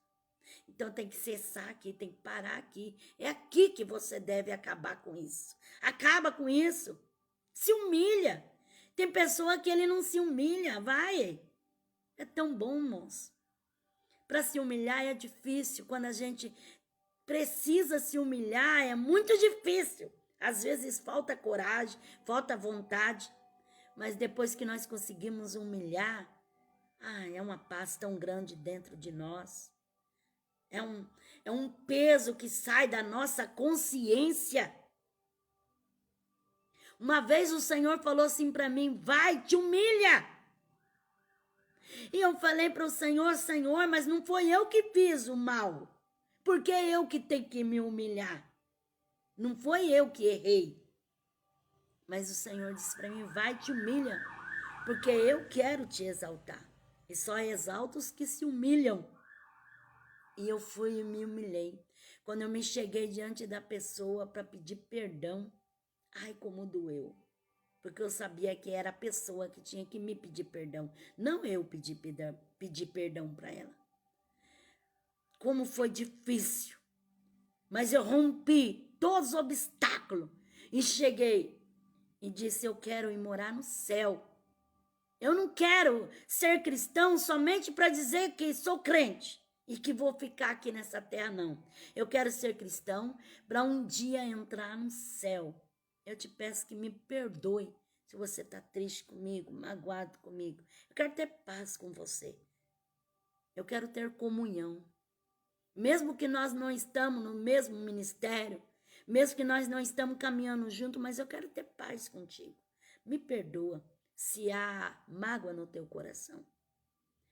Então tem que cessar aqui, tem que parar aqui. É aqui que você deve acabar com isso. Acaba com isso. Se humilha. Tem pessoa que ele não se humilha, vai. É tão bom, moço. Para se humilhar é difícil. Quando a gente precisa se humilhar, é muito difícil. Às vezes falta coragem, falta vontade. Mas depois que nós conseguimos humilhar, é uma paz tão grande dentro de nós. É um peso que sai da nossa consciência. Uma vez o Senhor falou assim para mim, vai, te humilha. E eu falei para o Senhor, Senhor, mas não foi eu que fiz o mal. Porque é eu que tenho que me humilhar. Não foi eu que errei. Mas o Senhor disse para mim, vai, te humilha. Porque eu quero te exaltar. E só exalto os que se humilham. E eu fui e me humilhei. Quando eu me cheguei diante da pessoa para pedir perdão, ai, como doeu. Porque eu sabia que era a pessoa que tinha que me pedir perdão. Não eu pedir perdão para ela. Como foi difícil. Mas eu rompi todos os obstáculos. E cheguei e disse, eu quero ir morar no céu. Eu não quero ser cristão somente para dizer que sou crente. E que vou ficar aqui nessa terra, não. Eu quero ser cristão para um dia entrar no céu. Eu te peço que me perdoe se você está triste comigo, magoado comigo. Eu quero ter paz com você. Eu quero ter comunhão. Mesmo que nós não estamos no mesmo ministério, mesmo que nós não estamos caminhando junto, mas eu quero ter paz contigo. Me perdoa se há mágoa no teu coração.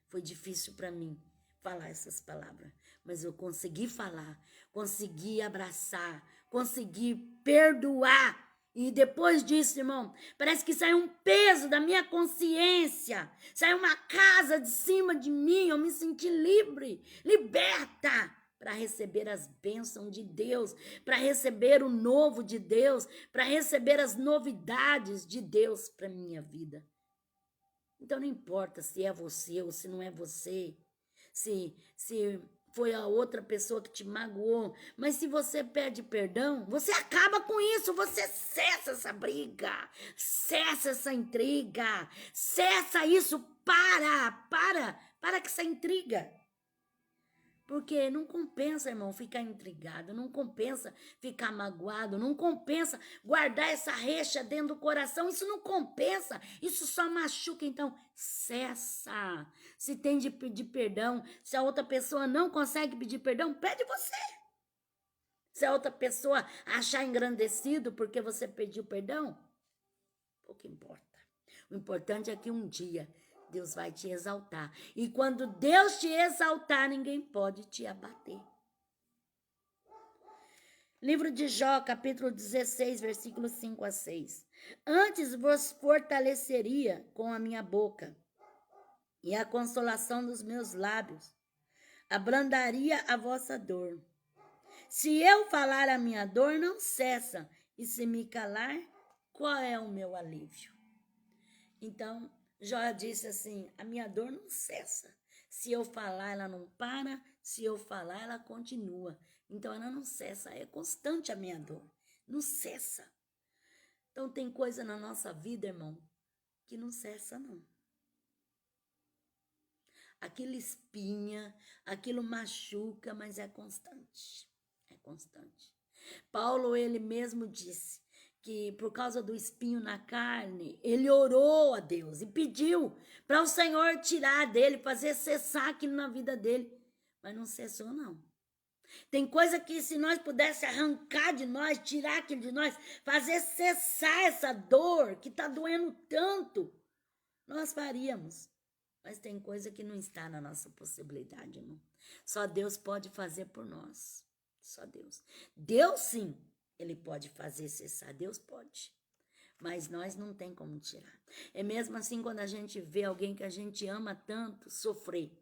Foi difícil para mim falar essas palavras, mas eu consegui falar, consegui abraçar, consegui perdoar. E depois disso, irmão, parece que saiu um peso da minha consciência, saiu uma casa de cima de mim, eu me senti livre, liberta, para receber as bênçãos de Deus, para receber o novo de Deus, para receber as novidades de Deus para minha vida. Então não importa se é você ou se não é você, se foi a outra pessoa que te magoou, mas se você pede perdão, você acaba com isso, você cessa essa briga, cessa essa intriga, cessa isso, para com essa intriga. Porque não compensa, irmão, ficar intrigado, não compensa ficar magoado, não compensa guardar essa recha dentro do coração, isso não compensa, isso só machuca, então cessa. Se tem de pedir perdão, se a outra pessoa não consegue pedir perdão, pede você. Se a outra pessoa achar engrandecido porque você pediu perdão, pouco importa. O importante é que um dia Deus vai te exaltar. E quando Deus te exaltar, ninguém pode te abater. Livro de Jó, capítulo 16, versículos 5 a 6. Antes vos fortaleceria com a minha boca, e a consolação dos meus lábios abrandaria a vossa dor. se eu falar, a minha dor não cessa, e se me calar, qual é o meu alívio? Então, Jó disse assim, a minha dor não cessa. Se eu falar, ela não para, se eu falar, ela continua. Então, ela não cessa, é constante a minha dor, não cessa. Então, tem coisa na nossa vida, irmão, que não cessa, não. Aquilo espinha, aquilo machuca, mas é constante. É constante. Paulo, ele mesmo disse que por causa do espinho na carne, ele orou a Deus e pediu para o Senhor tirar dele, fazer cessar aquilo na vida dele. Mas não cessou, não. Tem coisa que se nós pudéssemos arrancar de nós, tirar aquilo de nós, fazer cessar essa dor que está doendo tanto, nós faríamos. Mas tem coisa que não está na nossa possibilidade, irmão. Só Deus pode fazer por nós. Só Deus. Deus, sim, ele pode fazer cessar. Deus pode. Mas nós não tem como tirar. É mesmo assim quando a gente vê alguém que a gente ama tanto sofrer.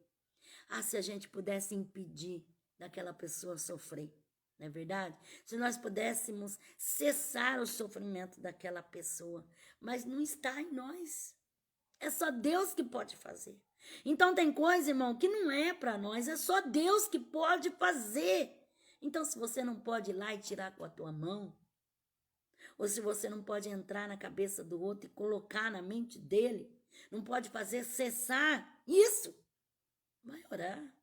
Ah, se a gente pudesse impedir daquela pessoa sofrer. Não é verdade? Se nós pudéssemos cessar o sofrimento daquela pessoa. Mas não está em nós. É só Deus que pode fazer. Então tem coisa, irmão, que não é para nós, é só Deus que pode fazer. Então se você não pode ir lá e tirar com a tua mão, ou se você não pode entrar na cabeça do outro e colocar na mente dele, não pode fazer cessar isso, vai orar.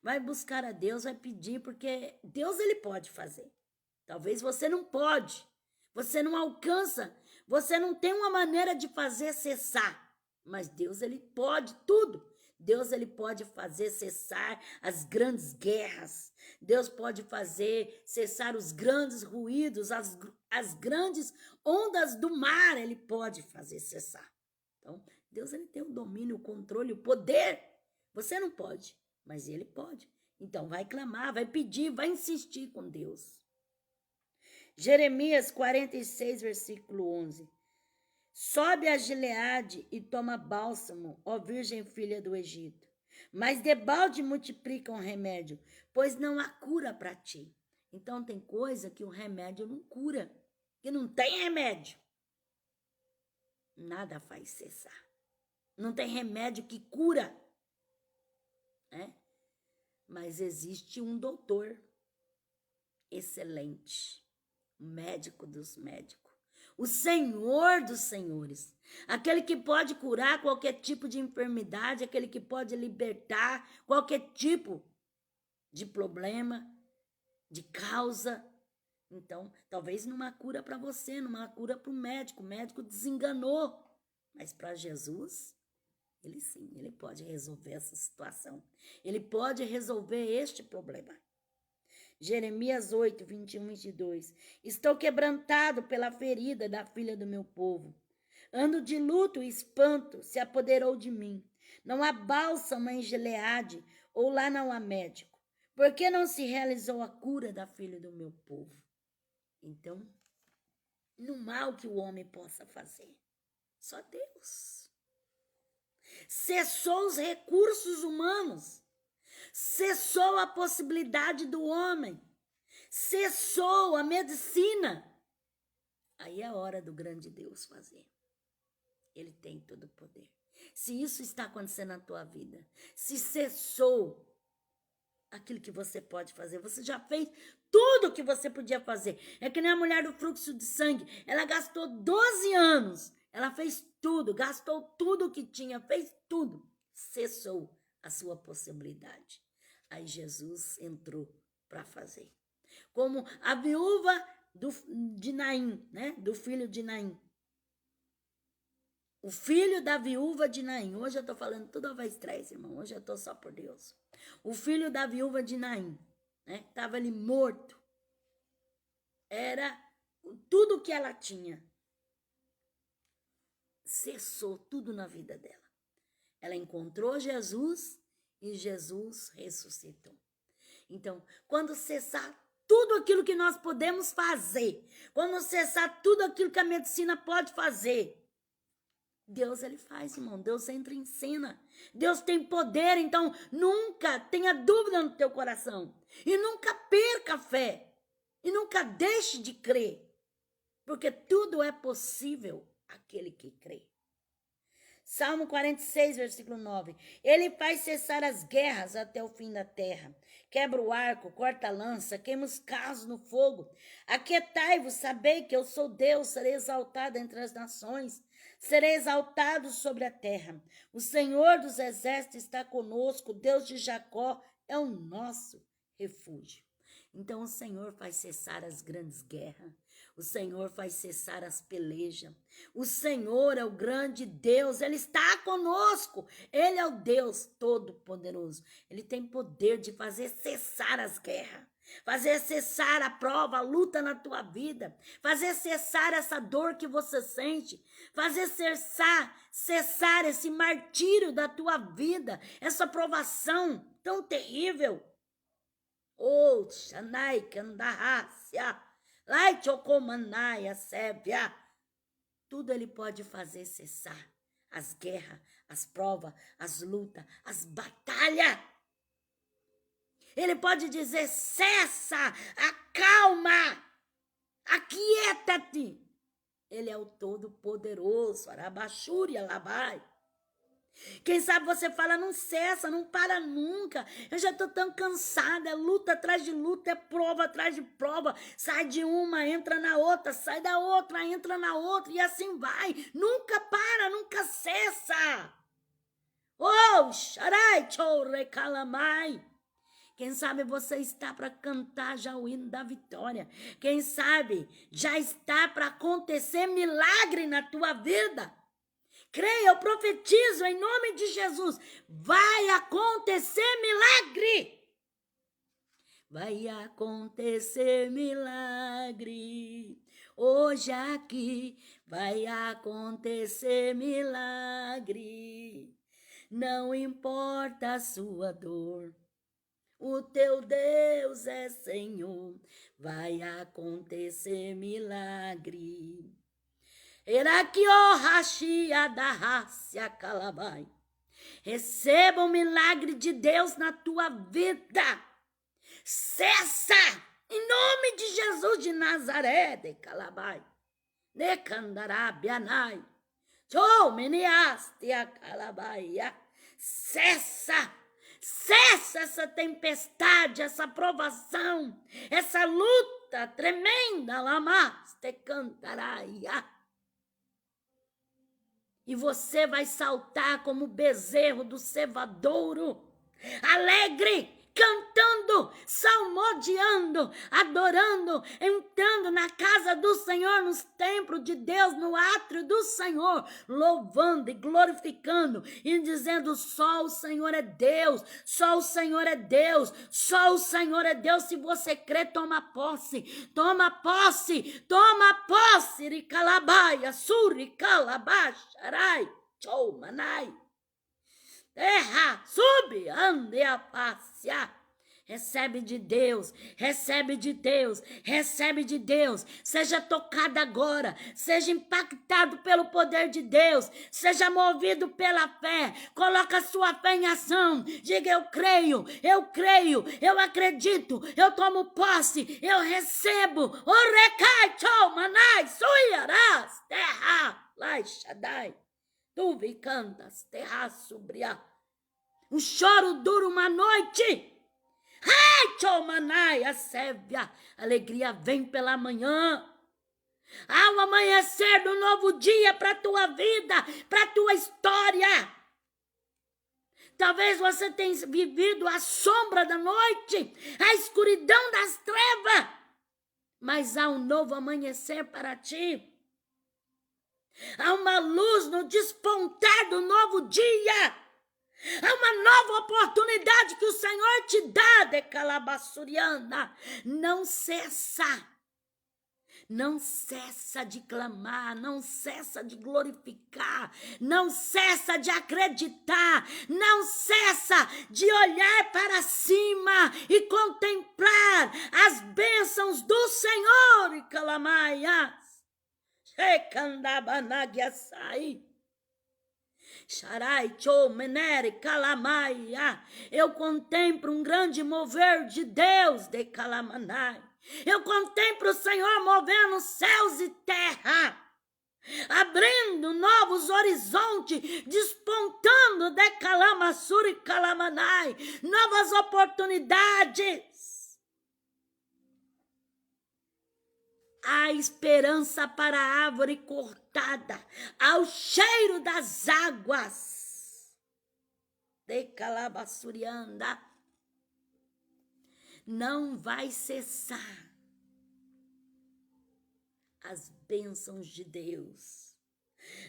Vai buscar a Deus, vai pedir, porque Deus ele pode fazer. Talvez você não pode, você não alcança, você não tem uma maneira de fazer cessar. Mas Deus, ele pode tudo. Deus, ele pode fazer cessar as grandes guerras. Deus pode fazer cessar os grandes ruídos, as grandes ondas do mar, ele pode fazer cessar. Então, Deus, ele tem o domínio, o controle, o poder. Você não pode, mas ele pode. Então, vai clamar, vai pedir, vai insistir com Deus. Jeremias 46, versículo 11. Sobe a Gileade e toma bálsamo, ó virgem filha do Egito. Mas debalde multiplica um remédio, pois não há cura para ti. Então tem coisa que o remédio não cura, que não tem remédio. Nada faz cessar. Não tem remédio que cura. Né? Mas existe um doutor excelente, o médico dos médicos. O Senhor dos senhores, aquele que pode curar qualquer tipo de enfermidade, aquele que pode libertar qualquer tipo de problema, de causa. Então, talvez numa cura para você, numa cura para o médico desenganou, mas para Jesus, ele sim, ele pode resolver essa situação, ele pode resolver este problema. Jeremias 8, 21 e 22. Estou quebrantado pela ferida da filha do meu povo. Ando de luto e espanto se apoderou de mim. Não há bálsamo em Gileade, ou lá não há médico. Por que não se realizou a cura da filha do meu povo? Então, não há o que o homem possa fazer. Só Deus. Cessou os recursos humanos. Cessou a possibilidade do homem, cessou a medicina. Aí é a hora do grande Deus fazer. Ele tem todo o poder. Se isso está acontecendo na tua vida, se cessou aquilo que você pode fazer, você já fez tudo o que você podia fazer. É que nem a mulher do fluxo de sangue, ela gastou 12 anos, ela fez tudo, gastou tudo o que tinha, fez tudo, cessou a sua possibilidade. Aí Jesus entrou para fazer. Como a viúva de Naim, né? Do filho de Naim. O filho da viúva de Naim. Hoje eu estou falando tudo ao vez 3, irmão. Hoje eu estou só por Deus. O filho da viúva de Naim, né? Estava ali morto. Era tudo que ela tinha. Cessou tudo na vida dela. Ela encontrou Jesus e Jesus ressuscitou. Então, quando cessar tudo aquilo que nós podemos fazer, quando cessar tudo aquilo que a medicina pode fazer, Deus, ele faz, irmão. Deus entra e ensina. Deus tem poder, então nunca tenha dúvida no teu coração. E nunca perca a fé. E nunca deixe de crer. Porque tudo é possível àquele que crê. Salmo 46, versículo 9. Ele faz cessar as guerras até o fim da terra. Quebra o arco, corta a lança, queima os carros no fogo. Aquietai-vos, sabei que eu sou Deus, serei exaltado entre as nações. Serei exaltado sobre a terra. O Senhor dos exércitos está conosco, o Deus de Jacó é o nosso refúgio. Então o Senhor faz cessar as grandes guerras. O Senhor faz cessar as pelejas. O Senhor é o grande Deus. Ele está conosco. Ele é o Deus Todo-Poderoso. Ele tem poder de fazer cessar as guerras. Fazer cessar a prova, a luta na tua vida. Fazer cessar essa dor que você sente. Fazer cessar esse martírio da tua vida. Essa provação tão terrível. Oh, Shanai Kandahácia. Lai Chocomanai, Sébia. Tudo ele pode fazer cessar. As guerras, as provas, as lutas, as batalhas. Ele pode dizer, cessa, acalma, aquieta-te. Ele é o Todo-Poderoso, Arabachúria, Labai. Quem sabe você fala, não cessa, não para nunca. Eu já estou tão cansada, é luta atrás de luta, é prova atrás de prova. Sai de uma, entra na outra, sai da outra, entra na outra e assim vai. Nunca para, nunca cessa. Oh, xarai, chorre, calamai. Quem sabe você está para cantar já o hino da vitória. Quem sabe já está para acontecer milagre na tua vida. Creia, eu profetizo em nome de Jesus. Vai acontecer milagre. Vai acontecer milagre. Hoje aqui vai acontecer milagre. Não importa a sua dor. O teu Deus é Senhor. Vai acontecer milagre. Eraquio rachia da raça calabai. Receba o milagre de Deus na tua vida. Cessa em nome de Jesus de Nazaré de calabai. Ne candarabianai. Tchou meniaste a calabaia. Cessa essa tempestade, essa provação, essa luta tremenda, lamaste cantaraia. E você vai saltar como bezerro do cevadouro, alegre, cantando, salmodiando, adorando, entrando na casa do Senhor, nos templos de Deus, no átrio do Senhor, louvando e glorificando e dizendo, só o Senhor é Deus, só o Senhor é Deus, só o Senhor é Deus. Se você crê, toma posse, ricalabaia, suricalabaxarai, choumanai. Terra, sube, ande a passear. Recebe de Deus, recebe de Deus, recebe de Deus. Seja tocado agora, seja impactado pelo poder de Deus, seja movido pela fé. Coloca a sua fé em ação. Diga, eu creio, eu acredito, eu tomo posse, eu recebo. O recai, tchau, manai, suiarás, terra, lai, shadai. Tu vi cantas, terra sobria. O choro dura uma noite. Ai, chomanai, a sébia. Alegria vem pela manhã. Ao amanhecer do novo dia para tua vida, para tua história. Talvez você tenha vivido a sombra da noite, a escuridão das trevas. Mas há um novo amanhecer para ti. Há uma luz no despontar do novo dia. Há uma nova oportunidade que o Senhor te dá, de calabaçuriana. Não cessa de clamar, não cessa de glorificar, não cessa de acreditar, não cessa de olhar para cima e contemplar as bênçãos do Senhor. E calamaias. Sharai, Cho, Menere, Calamaia. Eu contemplo um grande mover de Deus de Calamanai. Eu contemplo o Senhor movendo céus e terra, abrindo novos horizontes, despontando de Calamassuri e Calamanai, novas oportunidades. Há esperança para a árvore cortada, ao cheiro das águas. De Calabassurianda. Não vai cessar as bênçãos de Deus.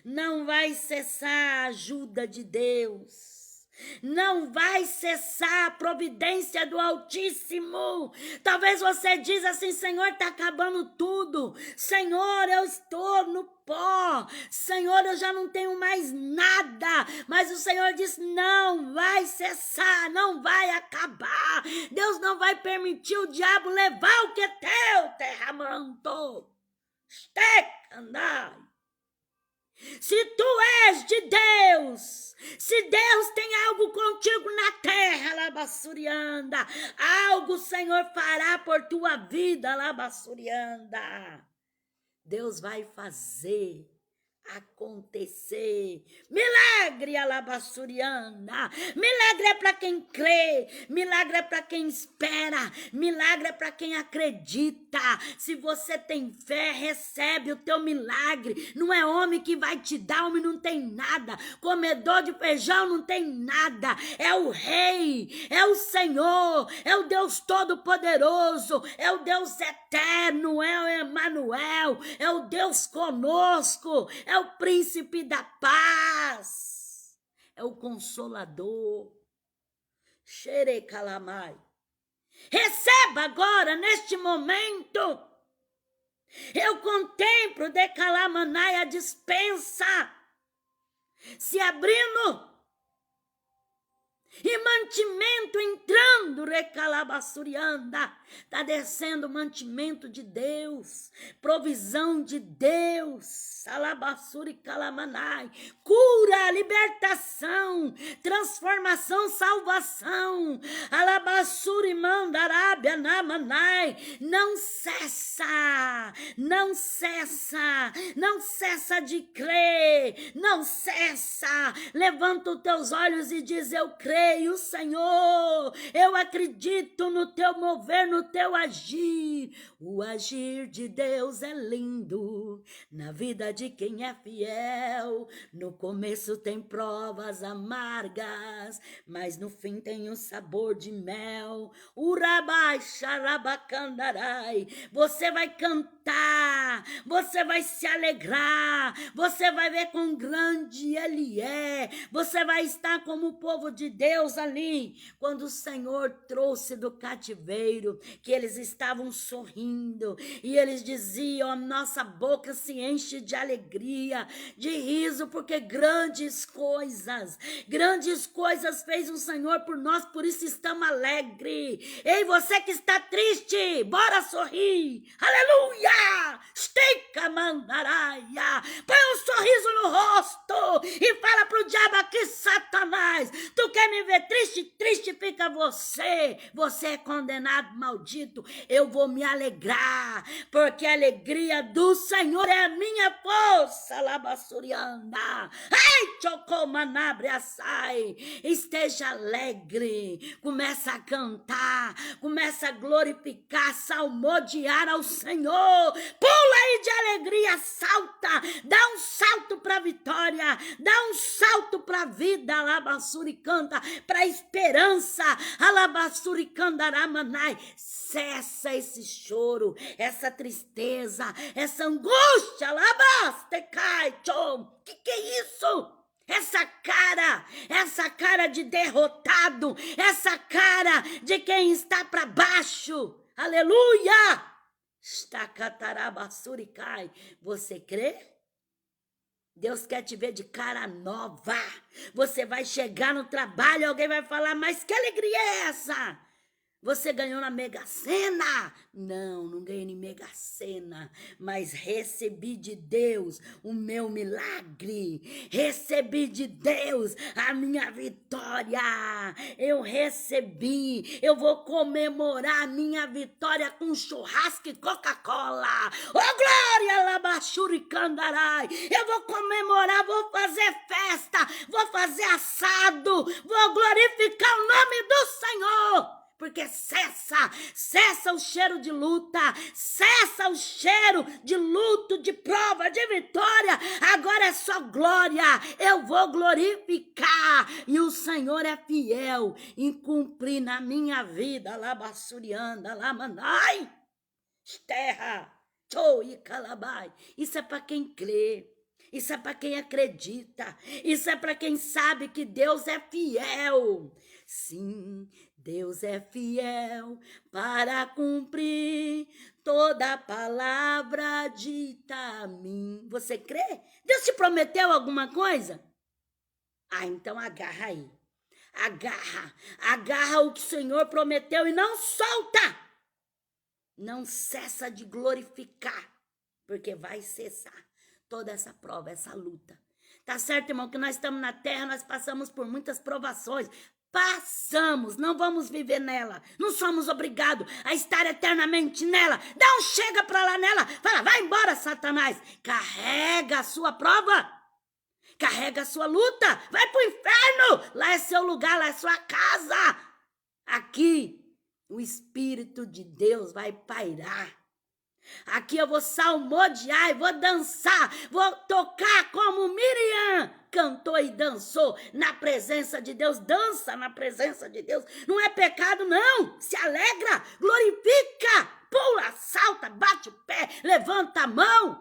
Não vai cessar a ajuda de Deus. Não vai cessar a providência do Altíssimo. Talvez você diz assim: Senhor, está acabando tudo. Senhor, eu estou no pó. Senhor, eu já não tenho mais nada. Mas o Senhor diz: não vai cessar, não vai acabar. Deus não vai permitir o diabo levar o que é teu, terramanto. Estecandai. Se tu és de Deus, se Deus tem algo contigo na terra, Labassurianda, algo o Senhor fará por tua vida, Labassurianda. Deus vai fazer acontecer. Milagre, Alabassuriana. Milagre é para quem crê, milagre é para quem espera, milagre é para quem acredita. Se você tem fé, recebe o teu milagre. Não é homem que vai te dar, homem não tem nada. Comedor de feijão não tem nada. É o Rei, é o Senhor, é o Deus Todo-Poderoso, é o Deus eterno, é o Emanuel, é o Deus conosco, é o príncipe da paz, é o consolador. Xerecalamai. Receba agora, neste momento. Eu contemplo de Calamanai a dispensa se abrindo e mantimento entrando, Recalabassurianda. Está descendo mantimento de Deus, provisão de Deus, Alabassuri Calamanai, cura, libertação, transformação, salvação, Alabassuri Mandarábia Namanai. Não cessa, não cessa, não cessa de crer, não cessa. Levanta os teus olhos e diz: eu creio, Senhor, eu acredito no teu mover, no teu agir. O agir de Deus é lindo na vida de quem é fiel. No começo tem provas amargas, mas no fim tem o sabor de mel. Urabai, xarabacandarai. Você vai cantar, você vai se alegrar, você vai ver quão grande Ele é. Você vai estar como o povo de Deus ali, quando o Senhor trouxe do cativeiro, que eles estavam sorrindo, e eles diziam: a nossa boca se enche de alegria, de riso, porque grandes coisas fez o Senhor por nós, por isso estamos alegres. Ei, você que está triste, bora sorrir, aleluia, estica mandaraia, põe um sorriso no rosto, e fala pro diabo aqui: Satanás, tu quer me ver triste? Triste fica você é condenado, maldito. Eu vou me alegrar, porque a alegria do Senhor é a minha força, Labassurianda. Ai, chocomanabre assai. Esteja alegre, começa a cantar, começa a glorificar, salmodiar ao Senhor. Pula aí de alegria, salta, dá um salto para a vitória, dá um salto para a vida, Alabassuricanta, para a esperança, Alabassuricandaраmanai. Cessa esse choro, essa tristeza, essa angústia, Alabastecaichom. Que é isso? Essa cara de derrotado, essa cara de quem está para baixo, aleluia! Estacatarabassurikai. Você crê? Deus quer te ver de cara nova. Você vai chegar no trabalho, alguém vai falar: mas que alegria é essa? Você ganhou na Mega Sena? Não, não ganhei em Mega Sena, mas recebi de Deus o meu milagre. Recebi de Deus a minha vitória. Eu recebi. Eu vou comemorar a minha vitória com churrasco e Coca-Cola. Ô glória, labachuricandarai. Eu vou comemorar, vou fazer festa, vou fazer assado, vou glorificar o nome do Senhor. Porque cessa o cheiro de luta, cessa o cheiro de luto, de prova, de vitória. Agora é só glória, eu vou glorificar. E o Senhor é fiel em cumprir na minha vida. Labassurianda, lamanai, terra, e calabai. Isso é para quem crê. Isso é para quem acredita. Isso é para quem sabe que Deus é fiel. Sim, Deus é fiel para cumprir toda a palavra dita a mim. Você crê? Deus te prometeu alguma coisa? Ah, então agarra aí. Agarra o que o Senhor prometeu e não solta. Não cessa de glorificar, porque vai cessar toda essa prova, essa luta. Tá certo, irmão, que nós estamos na terra, nós passamos por muitas provações. Passamos, não vamos viver nela. Não somos obrigados a estar eternamente nela. Dá um chega pra lá nela. Fala, vai embora, Satanás. Carrega a sua prova. Carrega a sua luta. Vai pro inferno. Lá é seu lugar, lá é sua casa. Aqui, o Espírito de Deus vai pairar. Aqui eu vou salmodiar, vou dançar, vou tocar como Miriam cantou e dançou na presença de Deus. Dança na presença de Deus. Não é pecado, não. Se alegra, glorifica, pula, salta, bate o pé, levanta a mão.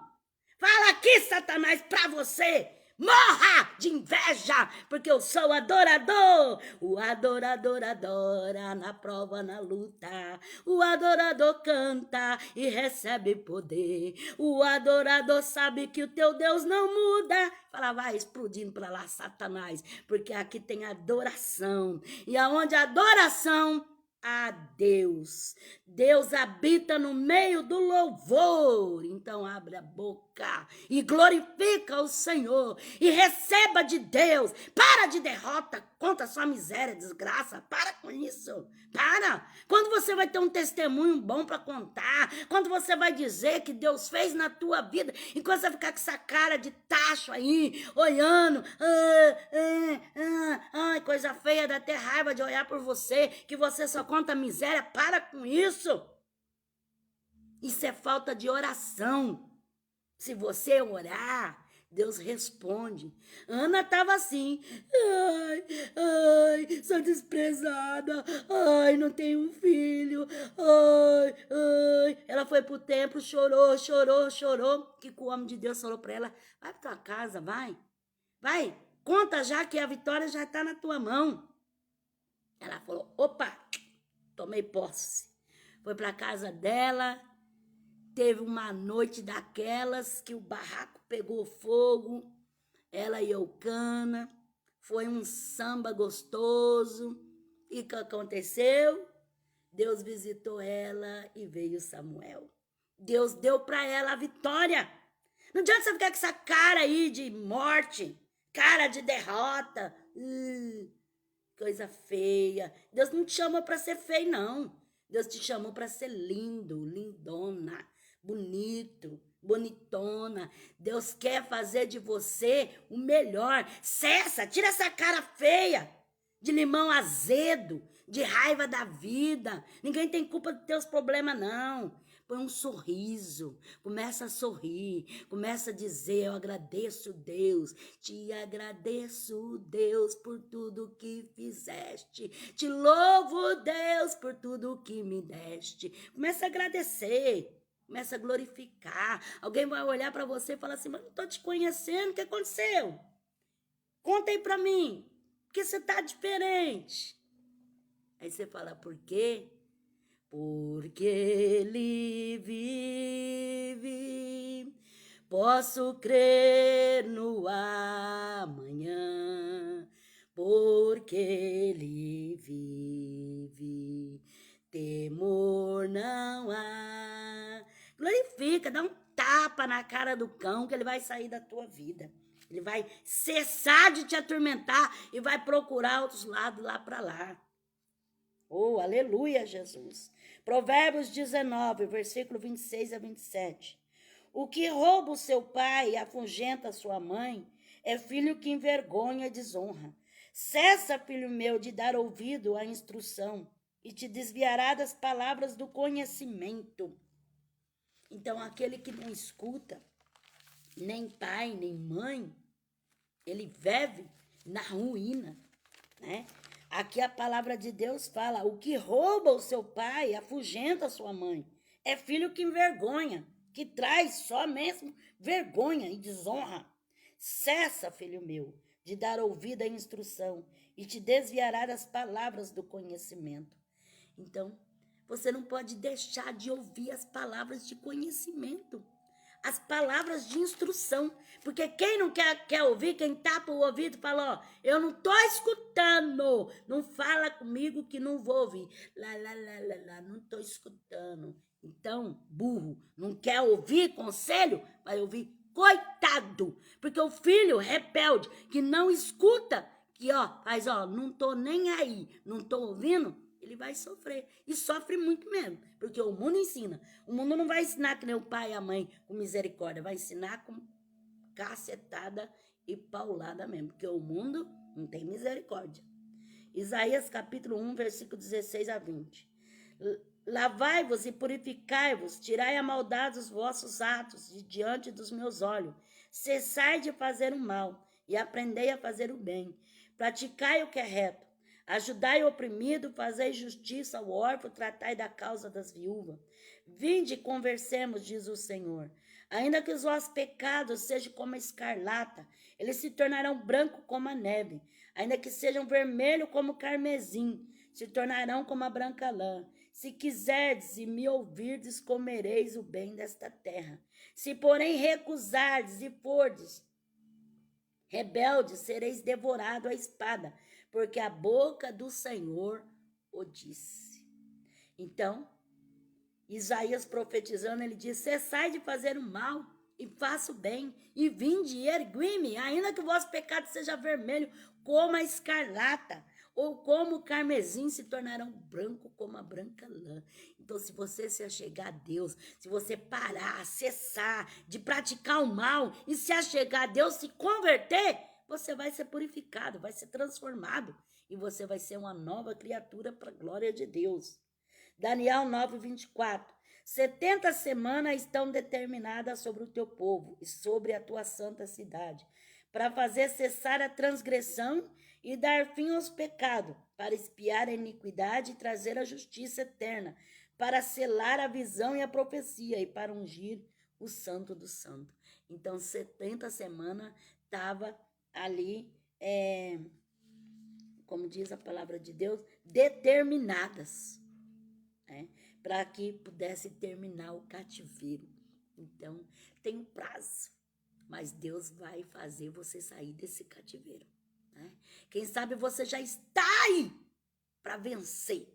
Fala aqui, Satanás, pra você. Morra de inveja, porque eu sou adorador. O adorador adora na prova, na luta. O adorador canta e recebe poder. O adorador sabe que o teu Deus não muda. Fala, vai explodindo pra lá, Satanás, porque aqui tem adoração. E aonde a adoração a Deus. Deus habita no meio do louvor. Então abre a boca e glorifica o Senhor e receba de Deus. Para de derrota, conta sua miséria, desgraça. Para com isso. Para. Quando você vai ter um testemunho bom para contar, quando você vai dizer que Deus fez na tua vida, enquanto você ficar com essa cara de tacho aí, olhando, ai, coisa feia, dá até raiva de olhar por você, que você só conta miséria. Para com isso. Isso é falta de oração. Se você orar, Deus responde. Ana estava assim, ai, sou desprezada, ai, não tenho um filho, ai. Ela foi pro templo, chorou, que o homem de Deus falou para ela, vai pra tua casa, vai, conta já que a vitória já está na tua mão. Ela falou, opa, tomei posse. Foi para casa dela, teve uma noite daquelas que o barraco pegou fogo, ela e Eucana, foi um samba gostoso. E o que aconteceu? Deus visitou ela e veio Samuel. Deus deu para ela a vitória. Não adianta você ficar com essa cara aí de morte, cara de derrota, coisa feia. Deus não te chamou para ser feio, não. Deus te chamou para ser lindo, lindona, bonito, bonitona. Deus quer fazer de você o melhor. Cessa, tira essa cara feia, de limão azedo, de raiva da vida. Ninguém tem culpa dos teus problemas, não. Põe um sorriso, começa a sorrir, começa a dizer, eu agradeço Deus, te agradeço Deus por tudo que fizeste, te louvo Deus por tudo que me deste. Começa a agradecer, começa a glorificar. Alguém vai olhar para você e falar assim, mas não estou te conhecendo, o que aconteceu? Conta aí para mim, porque você está diferente. Aí você fala, por quê? Porque ele vive, posso crer no amanhã, porque ele vive, não há. Glorifica, dá um tapa na cara do cão que ele vai sair da tua vida. Ele vai cessar de te atormentar e vai procurar outros lados lá para lá. Oh, aleluia, Jesus. Provérbios 19, versículo 26 a 27. O que rouba o seu pai e afugenta a sua mãe é filho que envergonha e desonra. Cessa, filho meu, de dar ouvido à instrução e te desviará das palavras do conhecimento. Então, aquele que não escuta, nem pai, nem mãe, ele vive na ruína, né? Aqui a palavra de Deus fala, o que rouba o seu pai, afugenta a sua mãe, é filho que envergonha, que traz só mesmo vergonha e desonra. Cessa, filho meu, de dar ouvido à instrução e te desviará das palavras do conhecimento. Então, você não pode deixar de ouvir as palavras de conhecimento, as palavras de instrução, porque quem não quer ouvir, quem tapa o ouvido fala, ó, eu não tô escutando, não fala comigo que não vou ouvir, não tô escutando. Então, burro, não quer ouvir conselho, vai ouvir coitado, porque o filho rebelde que não escuta, que ó, faz ó, não tô nem aí, não tô ouvindo, ele vai sofrer. E sofre muito mesmo, porque o mundo ensina. O mundo não vai ensinar que nem o pai e a mãe com misericórdia, vai ensinar com cacetada e paulada mesmo, porque o mundo não tem misericórdia. Isaías capítulo 1, versículo 16 a 20. Lavai-vos e purificai-vos, tirai a maldade dos vossos atos de diante dos meus olhos. Cessai de fazer o mal e aprendei a fazer o bem. Praticai o que é reto. Ajudai o oprimido, fazei justiça ao órfão, tratai da causa das viúvas. Vinde e conversemos, diz o Senhor. Ainda que os vossos pecados sejam como a escarlata, eles se tornarão branco como a neve. Ainda que sejam vermelho como o carmesim, se tornarão como a branca lã. Se quiserdes e me ouvirdes, comereis o bem desta terra. Se, porém, recusardes e fordes rebeldes, sereis devorados à espada, porque a boca do Senhor o disse. Então, Isaías profetizando, ele diz, cessai de fazer o mal e faça o bem, e vinde e ergui-me, ainda que o vosso pecado seja vermelho como a escarlata, ou como o carmesim, se tornarão branco como a branca lã. Então, se você se achegar a Deus, se você parar, cessar de praticar o mal e se achegar a Deus, se converter, você vai ser purificado, vai ser transformado e você vai ser uma nova criatura para a glória de Deus. Daniel 9, 24. 70 semanas estão determinadas sobre o teu povo e sobre a tua santa cidade, para fazer cessar a transgressão e dar fim aos pecados, para espiar a iniquidade e trazer a justiça eterna, para selar a visão e a profecia e para ungir o santo do santo. Então, 70 semanas estava ali, como diz a palavra de Deus, determinadas, para que pudesse terminar o cativeiro. Então, tem um prazo, mas Deus vai fazer você sair desse cativeiro. Né? Quem sabe você já está aí para vencer,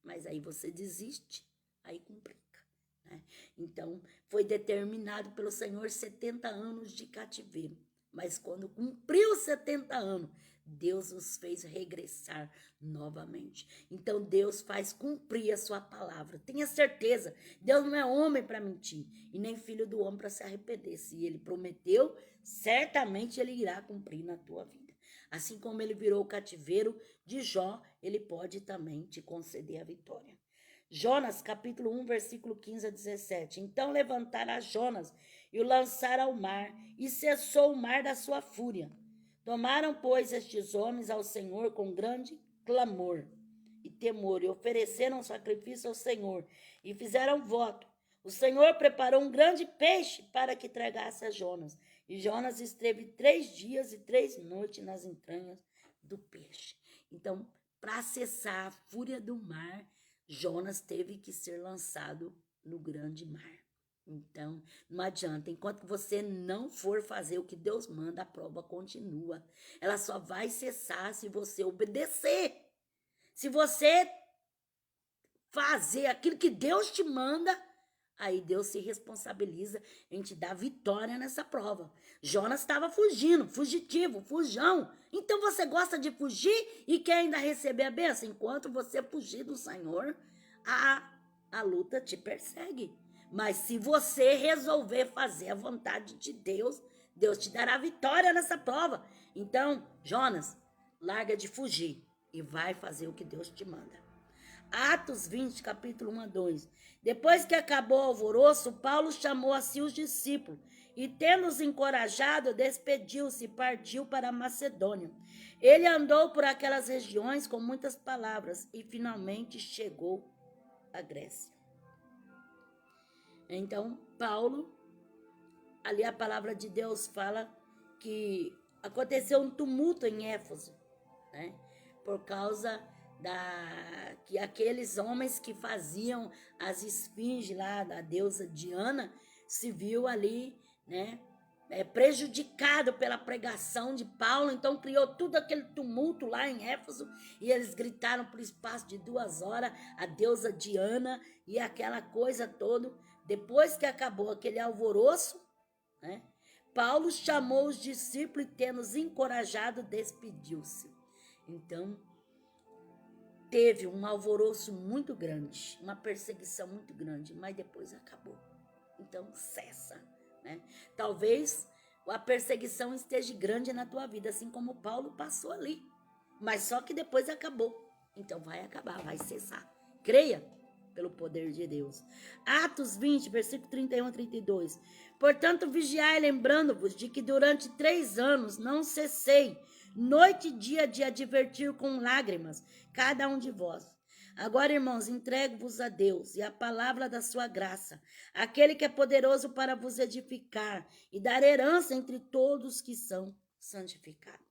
mas aí você desiste, aí complica. Né? Então, foi determinado pelo Senhor 70 anos de cativeiro, mas quando cumpriu os 70 anos, Deus os fez regressar novamente. Então, Deus faz cumprir a sua palavra. Tenha certeza, Deus não é homem para mentir e nem filho do homem para se arrepender. Se ele prometeu, certamente ele irá cumprir na tua vida. Assim como ele virou o cativeiro de Jó, ele pode também te conceder a vitória. Jonas, capítulo 1, versículo 15 a 17. Então levantará Jonas e o lançaram ao mar, e cessou o mar da sua fúria. Tomaram, pois, estes homens ao Senhor com grande clamor e temor, e ofereceram sacrifício ao Senhor, e fizeram voto. O Senhor preparou um grande peixe para que tragasse a Jonas, e Jonas esteve 3 dias e 3 noites nas entranhas do peixe. Então, para cessar a fúria do mar, Jonas teve que ser lançado no grande mar. Então, não adianta, enquanto você não for fazer o que Deus manda, a prova continua. Ela só vai cessar se você obedecer. Se você fazer aquilo que Deus te manda, aí Deus se responsabiliza em te dar vitória nessa prova. Jonas estava fugindo, fugitivo, fujão. Então você gosta de fugir e quer ainda receber a bênção? Enquanto você fugir do Senhor, a luta te persegue. Mas se você resolver fazer a vontade de Deus, Deus te dará vitória nessa prova. Então, Jonas, larga de fugir e vai fazer o que Deus te manda. Atos 20, capítulo 1 a 2. Depois que acabou o alvoroço, Paulo chamou a si os discípulos e, tendo-os encorajado, despediu-se e partiu para a Macedônia. Ele andou por aquelas regiões com muitas palavras e finalmente chegou à Grécia. Então, Paulo, ali a palavra de Deus fala que aconteceu um tumulto em Éfeso, né? Por causa que aqueles homens que faziam as esfinges lá da deusa Diana se viu ali, né, prejudicado pela pregação de Paulo. Então criou tudo aquele tumulto lá em Éfeso e eles gritaram por espaço de 2 horas a deusa Diana e aquela coisa toda. Depois que acabou aquele alvoroço, né, Paulo chamou os discípulos e, tendo-os encorajado, despediu-se. Então teve um alvoroço muito grande, uma perseguição muito grande, mas depois acabou. Então cessa, né? Talvez a perseguição esteja grande na tua vida, assim como Paulo passou ali, mas só que depois acabou. Então vai acabar, vai cessar. Creia pelo poder de Deus. Atos 20, versículo 31 a 32. Portanto, vigiai, lembrando-vos de que durante 3 anos não cessei, noite e dia, de advertir com lágrimas cada um de vós. Agora, irmãos, entrego-vos a Deus e a palavra da sua graça, aquele que é poderoso para vos edificar e dar herança entre todos que são santificados.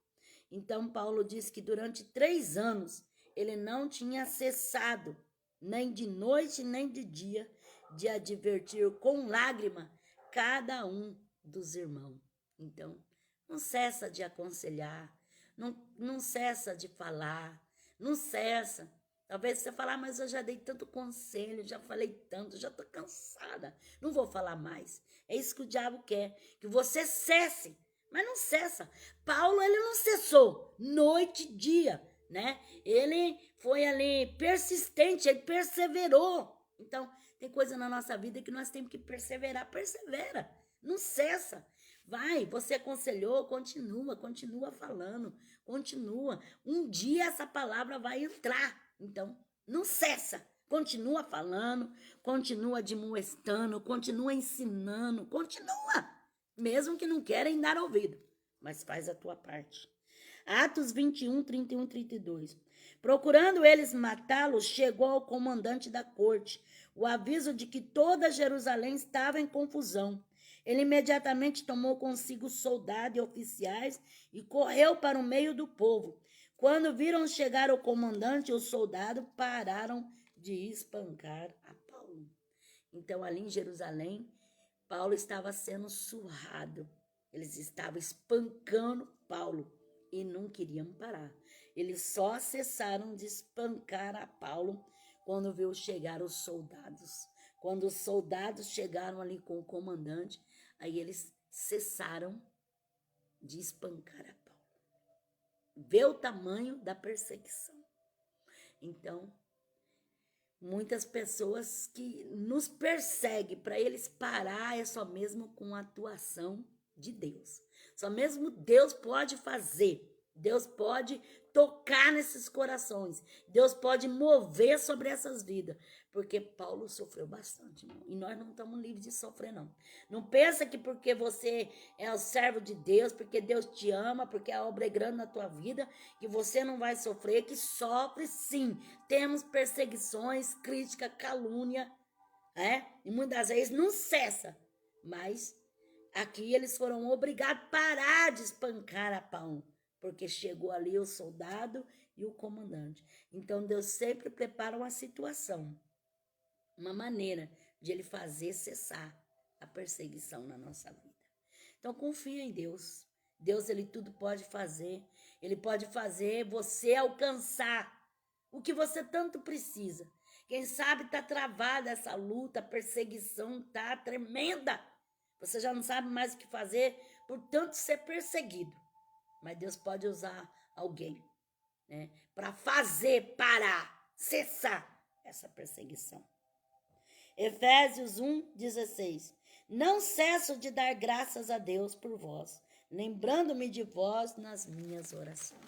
Então, Paulo diz que durante 3 anos ele não tinha cessado, nem de noite nem de dia, de advertir com lágrima cada um dos irmãos. Então, não cessa de aconselhar, não cessa de falar, não cessa. Talvez você fale, mas eu já dei tanto conselho, já falei tanto, já estou cansada, não vou falar mais. É isso que o diabo quer, que você cesse, mas não cessa. Paulo, ele não cessou, noite e dia, né? Ele foi ali persistente, ele perseverou. Então, tem coisa na nossa vida que nós temos que perseverar, persevera, não cessa. Vai, você aconselhou, continua falando, continua. Um dia essa palavra vai entrar, então não cessa. Continua falando, continua admoestando, continua ensinando, continua. Mesmo que não querem dar ouvido, mas faz a tua parte. Atos 21, 31, 32. Procurando eles matá-lo, chegou ao comandante da corte o aviso de que toda Jerusalém estava em confusão. Ele imediatamente tomou consigo soldados e oficiais e correu para o meio do povo. Quando viram chegar o comandante e os soldados, pararam de espancar a Paulo. Então, ali em Jerusalém, Paulo estava sendo surrado. Eles estavam espancando Paulo e não queriam parar. Eles só cessaram de espancar a Paulo quando viu chegar os soldados. Quando os soldados chegaram ali com o comandante, aí eles cessaram de espancar a Paulo. Vê o tamanho da perseguição. Então, muitas pessoas que nos perseguem, para eles parar é só mesmo com a atuação de Deus. Só mesmo Deus pode fazer. Deus pode tocar nesses corações. Deus pode mover sobre essas vidas. Porque Paulo sofreu bastante, irmão. E nós não estamos livres de sofrer, não. Não pensa que porque você é o servo de Deus, porque Deus te ama, porque a obra é grande na tua vida, que você não vai sofrer, que sofre sim. Temos perseguições, crítica, calúnia, e muitas vezes não cessa. Mas aqui eles foram obrigados a parar de espancar a Paulo, porque chegou ali o soldado e o comandante. Então, Deus sempre prepara uma situação, uma maneira de ele fazer cessar a perseguição na nossa vida. Então, confia em Deus. Deus, ele tudo pode fazer. Ele pode fazer você alcançar o que você tanto precisa. Quem sabe está travada essa luta, a perseguição está tremenda. Você já não sabe mais o que fazer, por tanto ser perseguido. Mas Deus pode usar alguém, né, para fazer parar, cessar essa perseguição. Efésios 1:16. Não cesso de dar graças a Deus por vós, lembrando-me de vós nas minhas orações.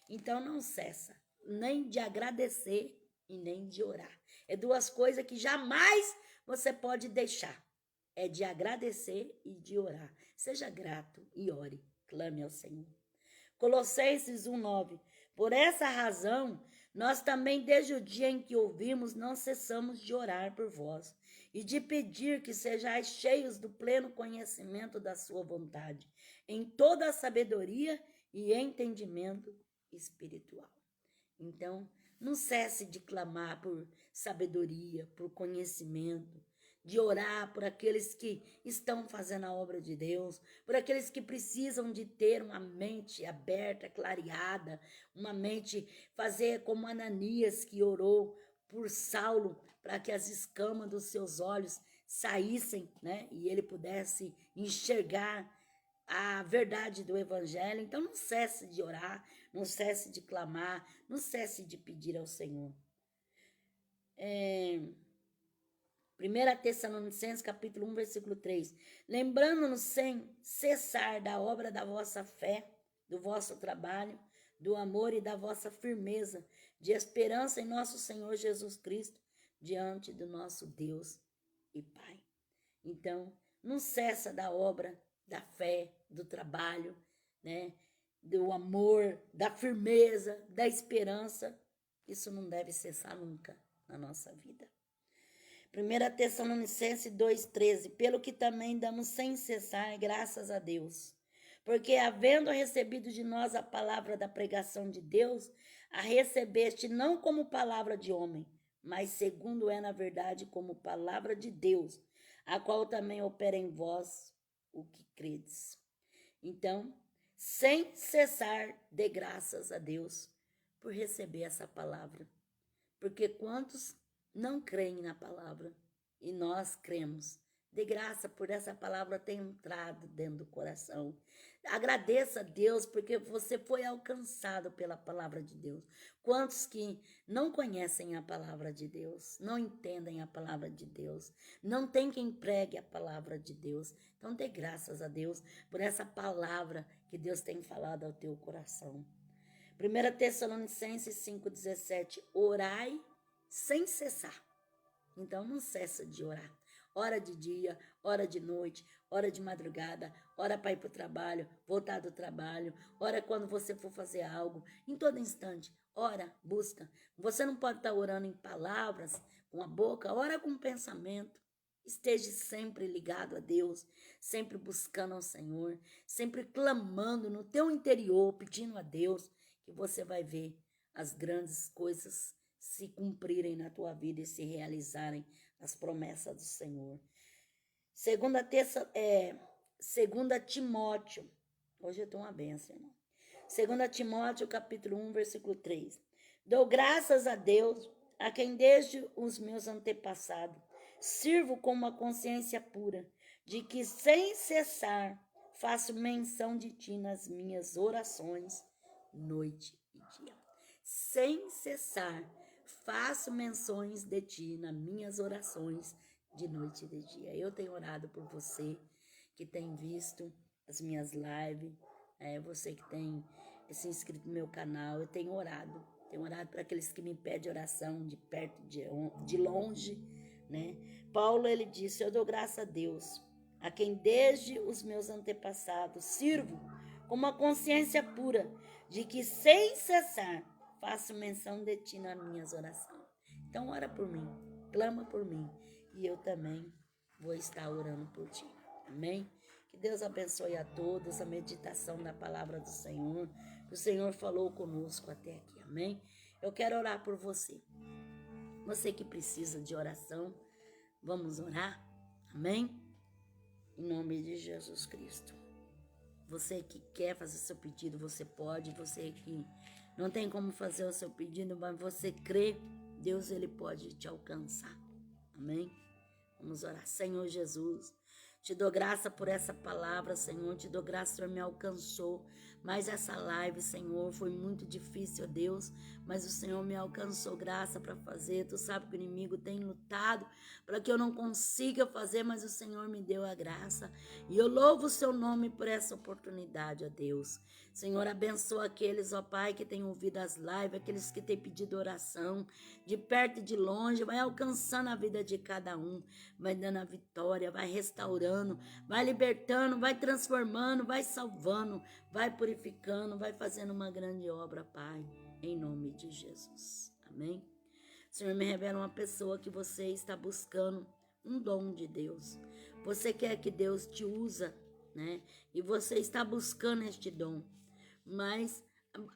Então não cessa nem de agradecer e nem de orar. É duas coisas que jamais você pode deixar. É de agradecer e de orar. Seja grato e ore. Clame ao Senhor. Colossenses 1:9. Por essa razão, nós também, desde o dia em que ouvimos, não cessamos de orar por vós e de pedir que sejais cheios do pleno conhecimento da sua vontade, em toda a sabedoria e entendimento espiritual. Então, não cesse de clamar por sabedoria, por conhecimento, de orar por aqueles que estão fazendo a obra de Deus, por aqueles que precisam de ter uma mente aberta, clareada, uma mente, fazer como Ananias, que orou por Saulo, para que as escamas dos seus olhos saíssem, né? E ele pudesse enxergar a verdade do evangelho. Então não cesse de orar, não cesse de clamar, não cesse de pedir ao Senhor. 1 Tessalonicenses capítulo 1, versículo 3. Lembrando-nos sem cessar da obra da vossa fé, do vosso trabalho, do amor e da vossa firmeza, de esperança em nosso Senhor Jesus Cristo, diante do nosso Deus e Pai. Então, não cessa da obra, da fé, do trabalho, né? Do amor, da firmeza, da esperança. Isso não deve cessar nunca na nossa vida. 1 Tessalonicenses 2:13, pelo que também damos sem cessar graças a Deus, porque havendo recebido de nós a palavra da pregação de Deus, a recebeste não como palavra de homem, mas segundo é na verdade como palavra de Deus, a qual também opera em vós o que credes. Então, sem cessar, dê graças a Deus por receber essa palavra, porque quantos não creem na palavra e nós cremos. Dê graça por essa palavra ter entrado dentro do coração. Agradeça a Deus porque você foi alcançado pela palavra de Deus. Quantos que não conhecem a palavra de Deus, não entendem a palavra de Deus, não tem quem pregue a palavra de Deus. Então dê graças a Deus por essa palavra que Deus tem falado ao teu coração. 1 Tessalonicenses 5:17, orai sem cessar. Então não cessa de orar. Ora de dia, ora de noite, ora de madrugada, ora para ir para o trabalho, voltar do trabalho, ora quando você for fazer algo, em todo instante, ora, busca. Você não pode estar orando em palavras, com a boca, ora com o pensamento. Esteja sempre ligado a Deus, sempre buscando ao Senhor, sempre clamando no teu interior, pedindo a Deus, que você vai ver as grandes coisas se cumprirem na tua vida e se realizarem as promessas do Senhor. 2 Timóteo, hoje eu estou uma benção, irmão. 2 Timóteo, capítulo 1, versículo 3. Dou graças a Deus, a quem desde os meus antepassados sirvo com uma consciência pura, de que sem cessar faço menção de ti nas minhas orações, noite e dia. Sem cessar faço menções de ti nas minhas orações de noite e de dia. Eu tenho orado por você que tem visto as minhas lives, você que tem se inscrito no meu canal. Eu tenho orado para aqueles que me pedem oração de perto, de longe, né? Paulo, ele disse, eu dou graças a Deus, a quem desde os meus antepassados sirvo com uma consciência pura, de que sem cessar faço menção de ti nas minhas orações. Então ora por mim, clama por mim, e eu também vou estar orando por ti. Amém? Que Deus abençoe a todos a meditação da palavra do Senhor, que o Senhor falou conosco até aqui. Amém? Eu quero orar por você. Você que precisa de oração, vamos orar? Amém? Em nome de Jesus Cristo. Você que quer fazer seu pedido, você pode. Você que não tem como fazer o seu pedido, mas você crê, Deus, Ele pode te alcançar. Amém? Vamos orar. Senhor Jesus, te dou graça por essa palavra, Senhor. Te dou graça, Senhor, me alcançou. Mas essa live, Senhor, foi muito difícil, ó Deus. Mas o Senhor me alcançou graça para fazer. Tu sabe que o inimigo tem lutado para que eu não consiga fazer, mas o Senhor me deu a graça. E eu louvo o seu nome por essa oportunidade, ó Deus. Senhor, abençoa aqueles, ó Pai, que têm ouvido as lives, aqueles que têm pedido oração, de perto e de longe. Vai alcançando a vida de cada um. Vai dando a vitória, vai restaurando, vai libertando, vai transformando, vai salvando, vai purificando, vai fazendo uma grande obra, Pai, em nome de Jesus. Amém? Senhor, me revela uma pessoa que você está buscando um dom de Deus. Você quer que Deus te usa, né? E você está buscando este dom. Mas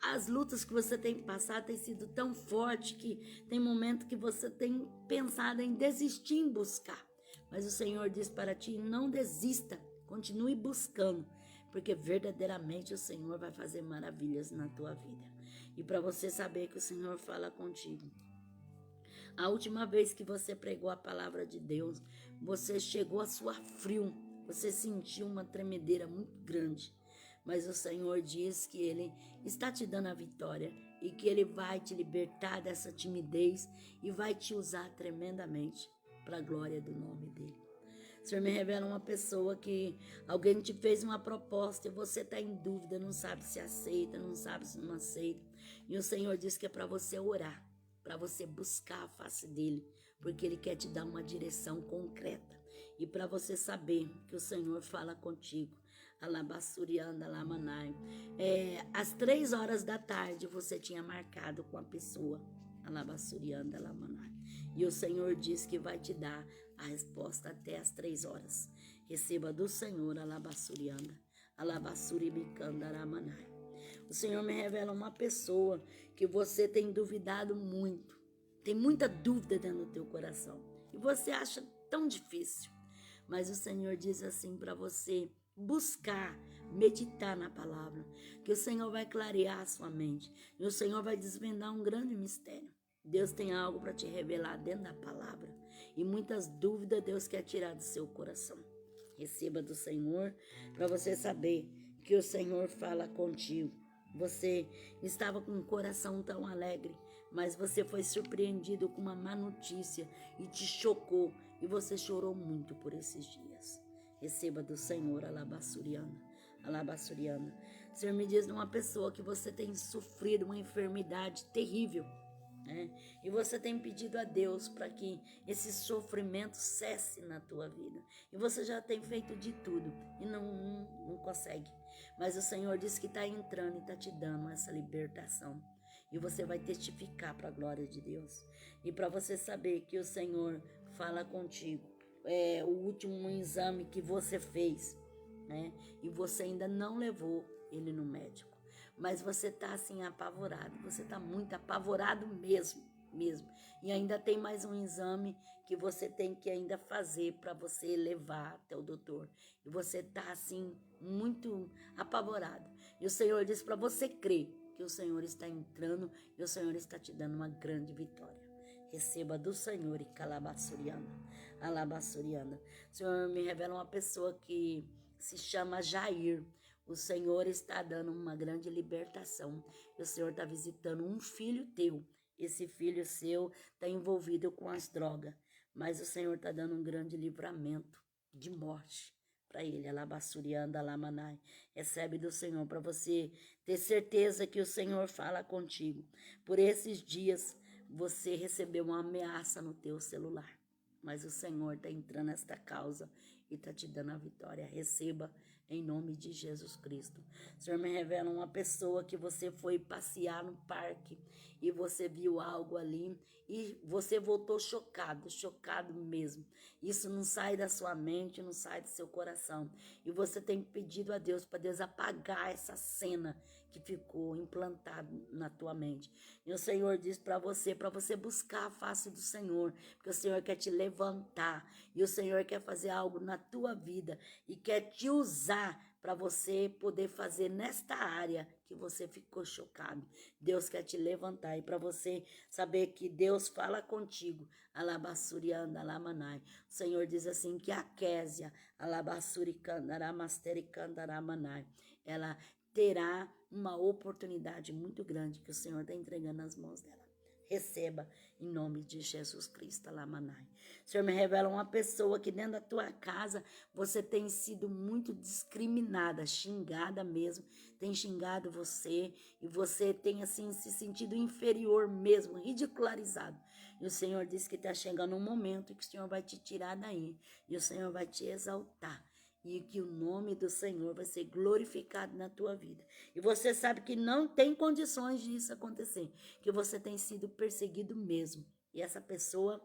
as lutas que você tem passado têm sido tão fortes que tem momento que você tem pensado em desistir em buscar. Mas o Senhor diz para ti, não desista, continue buscando, porque verdadeiramente o Senhor vai fazer maravilhas na tua vida. E para você saber que o Senhor fala contigo, a última vez que você pregou a palavra de Deus, você chegou a suar frio, você sentiu uma tremedeira muito grande. Mas o Senhor diz que Ele está te dando a vitória e que Ele vai te libertar dessa timidez e vai te usar tremendamente para a glória do nome dEle. O Senhor me revela uma pessoa que alguém te fez uma proposta e você está em dúvida, não sabe se aceita, não sabe se não aceita. E o Senhor diz que é para você orar, para você buscar a face dEle, porque Ele quer te dar uma direção concreta. E para você saber que o Senhor fala contigo. Alabassurianda, Lamanai. Às 3 horas da tarde você tinha marcado com a pessoa. Alabassurianda, Lamanai. E o Senhor diz que vai te dar a resposta até às 3 horas. Receba do Senhor, Alabassurianda. Alabassuribicanda, Lamanai. O Senhor me revela uma pessoa que você tem duvidado muito. Tem muita dúvida dentro do teu coração. E você acha tão difícil. Mas o Senhor diz assim para você buscar, meditar na palavra, que o Senhor vai clarear a sua mente e o Senhor vai desvendar um grande mistério. Deus tem algo para te revelar dentro da palavra e muitas dúvidas Deus quer tirar do seu coração. Receba do Senhor para você saber que o Senhor fala contigo. Você estava com um coração tão alegre, mas você foi surpreendido com uma má notícia e te chocou e você chorou muito por esses dias. Receba do Senhor, Alabassuriana, Alabassuriana. O Senhor me diz de uma pessoa que você tem sofrido uma enfermidade terrível, né? E você tem pedido a Deus para que esse sofrimento cesse na tua vida. E você já tem feito de tudo e não consegue. Mas o Senhor diz que está entrando e está te dando essa libertação. E você vai testificar para a glória de Deus. E para você saber que o Senhor fala contigo. O último exame que você fez, né? E você ainda não levou ele no médico. Mas você está assim apavorado, você está muito apavorado mesmo. E ainda tem mais um exame que você tem que ainda fazer para você levar até o doutor. E você está assim muito apavorado. E o Senhor diz para você crer que o Senhor está entrando e o Senhor está te dando uma grande vitória. Receba do Senhor e calabassuriana, alabassuriana. O Senhor me revela uma pessoa que se chama Jair. O Senhor está dando uma grande libertação. O Senhor está visitando um filho teu. Esse filho seu está envolvido com as drogas. Mas o Senhor está dando um grande livramento de morte para ele. Alabassurianda, alamanai. Recebe do Senhor para você ter certeza que o Senhor fala contigo. Por esses dias você recebeu uma ameaça no teu celular. Mas o Senhor está entrando nesta causa e está te dando a vitória. Receba em nome de Jesus Cristo. O Senhor me revela uma pessoa que você foi passear no parque e você viu algo ali e você voltou chocado mesmo. Isso não sai da sua mente, não sai do seu coração. E você tem pedido a Deus para Deus apagar essa cena que ficou implantada na tua mente. E o Senhor diz para você buscar a face do Senhor, porque o Senhor quer te levantar e o Senhor quer fazer algo na tua vida e quer te usar para você poder fazer nesta área que você ficou chocado. Deus quer te levantar. E para você saber que Deus fala contigo, alabassurianda, alamanai. O Senhor diz assim que a Késia, alabassuricanda, aramastericanda, aramanai, ela terá uma oportunidade muito grande que o Senhor está entregando nas mãos dela. Receba em nome de Jesus Cristo, alamanai. O Senhor me revela uma pessoa que dentro da tua casa você tem sido muito discriminada, xingada mesmo, tem xingado você e você tem assim se sentido inferior mesmo, ridicularizado. E o Senhor diz que está chegando um momento que o Senhor vai te tirar daí e o Senhor vai te exaltar. E que o nome do Senhor vai ser glorificado na tua vida. E você sabe que não tem condições disso acontecer, que você tem sido perseguido mesmo. E essa pessoa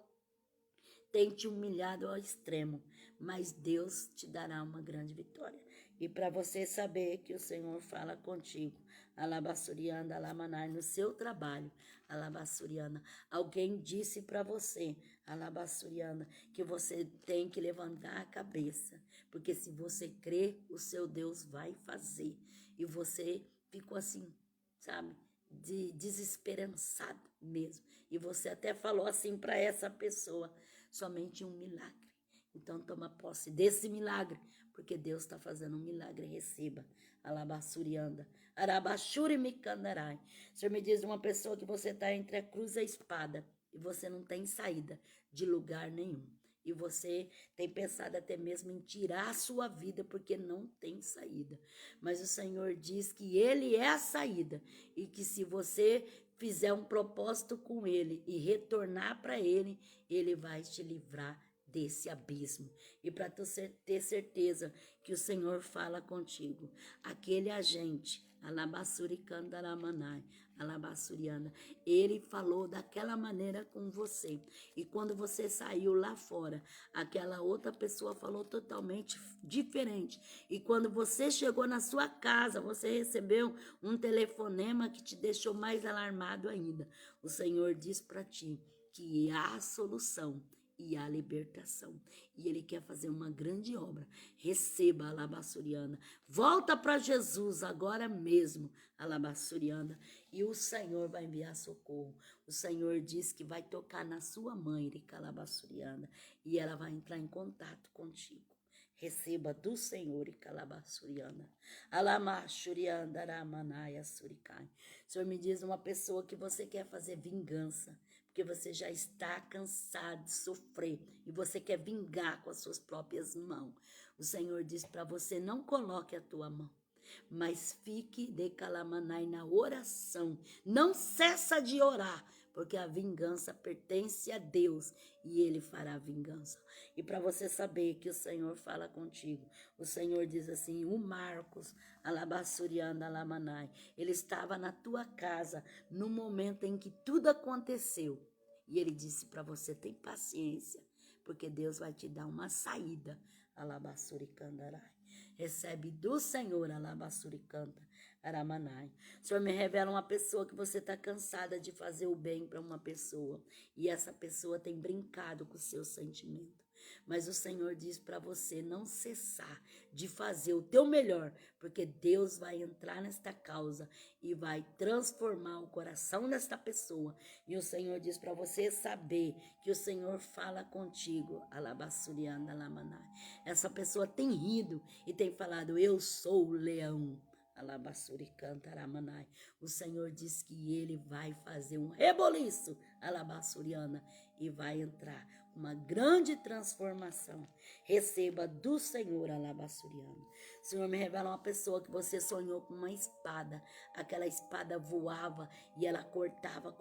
tem te humilhado ao extremo, mas Deus te dará uma grande vitória. E para você saber que o Senhor fala contigo, alabassuriana, alamanai, no seu trabalho, alabassuriana, alguém disse para você, alabassuriana, que você tem que levantar a cabeça, porque se você crê, o seu Deus vai fazer. E você ficou assim, sabe, desesperançado mesmo. E você até falou assim para essa pessoa, somente um milagre. Então toma posse desse milagre, porque Deus está fazendo um milagre. Receba. Alabassurianda, arabachuri mikandarai. O Senhor me diz uma pessoa que você está entre a cruz e a espada e você não tem saída de lugar nenhum. E você tem pensado até mesmo em tirar a sua vida porque não tem saída. Mas o Senhor diz que Ele é a saída e que se você fizer um propósito com Ele e retornar para Ele, Ele vai te livrar desse abismo. E para tu ter certeza que o Senhor fala contigo, aquele agente, alabassuricandaраmanai, alabassuriana, ele falou daquela maneira com você. E quando você saiu lá fora, aquela outra pessoa falou totalmente diferente. E quando você chegou na sua casa, você recebeu um telefonema que te deixou mais alarmado ainda. O Senhor diz para ti que há a solução e a libertação. E Ele quer fazer uma grande obra. Receba, alabassuriana. Volta para Jesus agora mesmo, alabassuriana. E o Senhor vai enviar socorro. O Senhor diz que vai tocar na sua mãe, Erika, alabassuriana. E ela vai entrar em contato contigo. Receba do Senhor e calabassuriana. Alamachurianda ramanaya surikai. O Senhor me diz uma pessoa que você quer fazer vingança, porque você já está cansado de sofrer e você quer vingar com as suas próprias mãos. O Senhor diz para você, não coloque a tua mão, mas fique de calamanai na oração. Não cessa de orar, porque a vingança pertence a Deus e Ele fará vingança. E para você saber que o Senhor fala contigo, o Senhor diz assim, o Marcos, alabassurianda alamanai, ele estava na tua casa no momento em que tudo aconteceu. E ele disse para você, tem paciência, porque Deus vai te dar uma saída, alabassuricandarai. Recebe do Senhor, alabassuricanta, aramanai. O Senhor me revela uma pessoa que você está cansada de fazer o bem para uma pessoa. E essa pessoa tem brincado com o seu sentimento. Mas o Senhor diz para você não cessar de fazer o teu melhor, porque Deus vai entrar nesta causa e vai transformar o coração desta pessoa. E o Senhor diz para você saber que o Senhor fala contigo. Alabassurianda lamanai. Essa pessoa tem rido e tem falado, eu sou o leão. Alabassuricantaраmanai. O Senhor diz que Ele vai fazer um reboliço, alabassuriana, e vai entrar uma grande transformação. Receba do Senhor, alabassuriano. O Senhor me revela uma pessoa que você sonhou com uma espada. Aquela espada voava e ela cortava.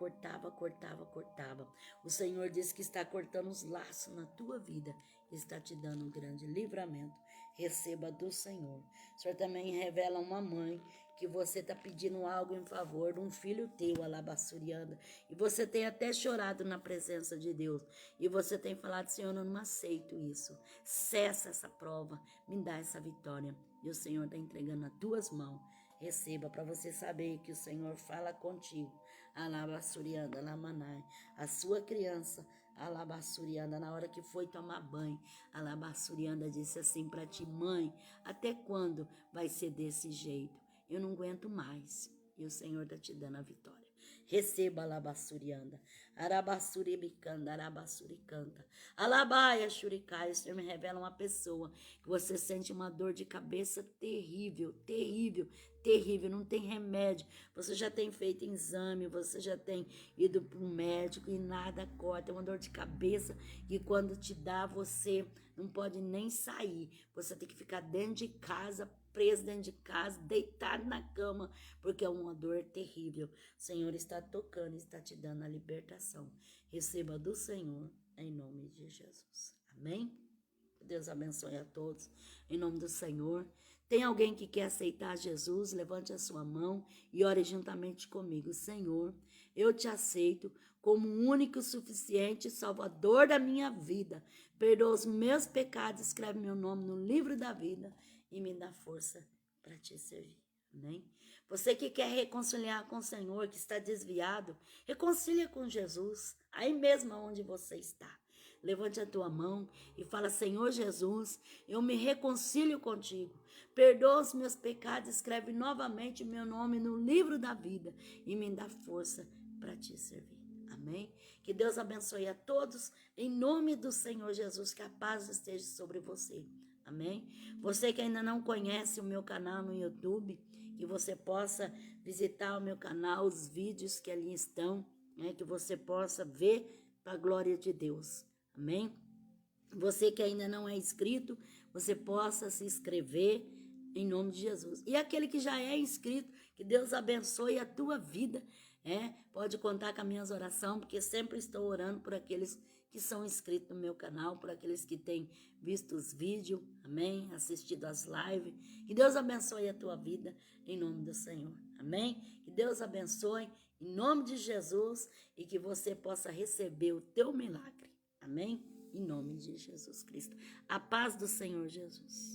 O Senhor diz que está cortando os laços na tua vida e está te dando um grande livramento. Receba do Senhor. O Senhor também revela uma mãe que você está pedindo algo em favor de um filho teu, alabassuriana, e você tem até chorado na presença de Deus, e você tem falado, Senhor, eu não aceito isso, cessa essa prova, me dá essa vitória, e o Senhor está entregando nas tuas mãos. Receba para você saber que o Senhor fala contigo, alabassuriana, lamanai, a sua criança, alabassuriana, na hora que foi tomar banho, alabassuriana disse assim para ti, mãe, até quando vai ser desse jeito? eu não aguento mais. E o Senhor está te dando a vitória. Receba alabassurianda, arabassuribicanda, arabassuricanta, alabaia shurikai. O Senhor me revela uma pessoa que você sente uma dor de cabeça terrível, terrível, terrível, não tem remédio. Você já tem feito exame, você já tem ido para um médico e nada corta. É uma dor de cabeça que quando te dá, você não pode nem sair. Você tem que ficar dentro de casa, preso dentro de casa, deitado na cama, porque é uma dor terrível. O Senhor está tocando, está te dando a libertação. Receba do Senhor, em nome de Jesus. Amém? Deus abençoe a todos, em nome do Senhor. Tem alguém que quer aceitar Jesus? Levante a sua mão e ore juntamente comigo. Senhor, eu te aceito como o único, suficiente Salvador da minha vida. Perdoa os meus pecados, escreve meu nome no livro da vida e me dá força para te servir. Amém? Você que quer reconciliar com o Senhor, que está desviado, reconcilia com Jesus, aí mesmo onde você está. Levante a tua mão e fala: Senhor Jesus, eu me reconcilio contigo. Perdoa os meus pecados, escreve novamente meu nome no livro da vida e me dá força para te servir. Amém? Que Deus abençoe a todos, em nome do Senhor Jesus, que a paz esteja sobre você. Amém? Você que ainda não conhece o meu canal no YouTube, que você possa visitar o meu canal, os vídeos que ali estão, né, que você possa ver para a glória de Deus. Amém? Você que ainda não é inscrito, você possa se inscrever em nome de Jesus. E aquele que já é inscrito, que Deus abençoe a tua vida. Pode contar com as minhas orações, porque sempre estou orando por aqueles que são inscritos no meu canal, por aqueles que têm visto os vídeos, amém? Assistido as lives. Que Deus abençoe a tua vida em nome do Senhor, amém? Que Deus abençoe em nome de Jesus e que você possa receber o teu milagre, amém? Em nome de Jesus Cristo. A paz do Senhor Jesus.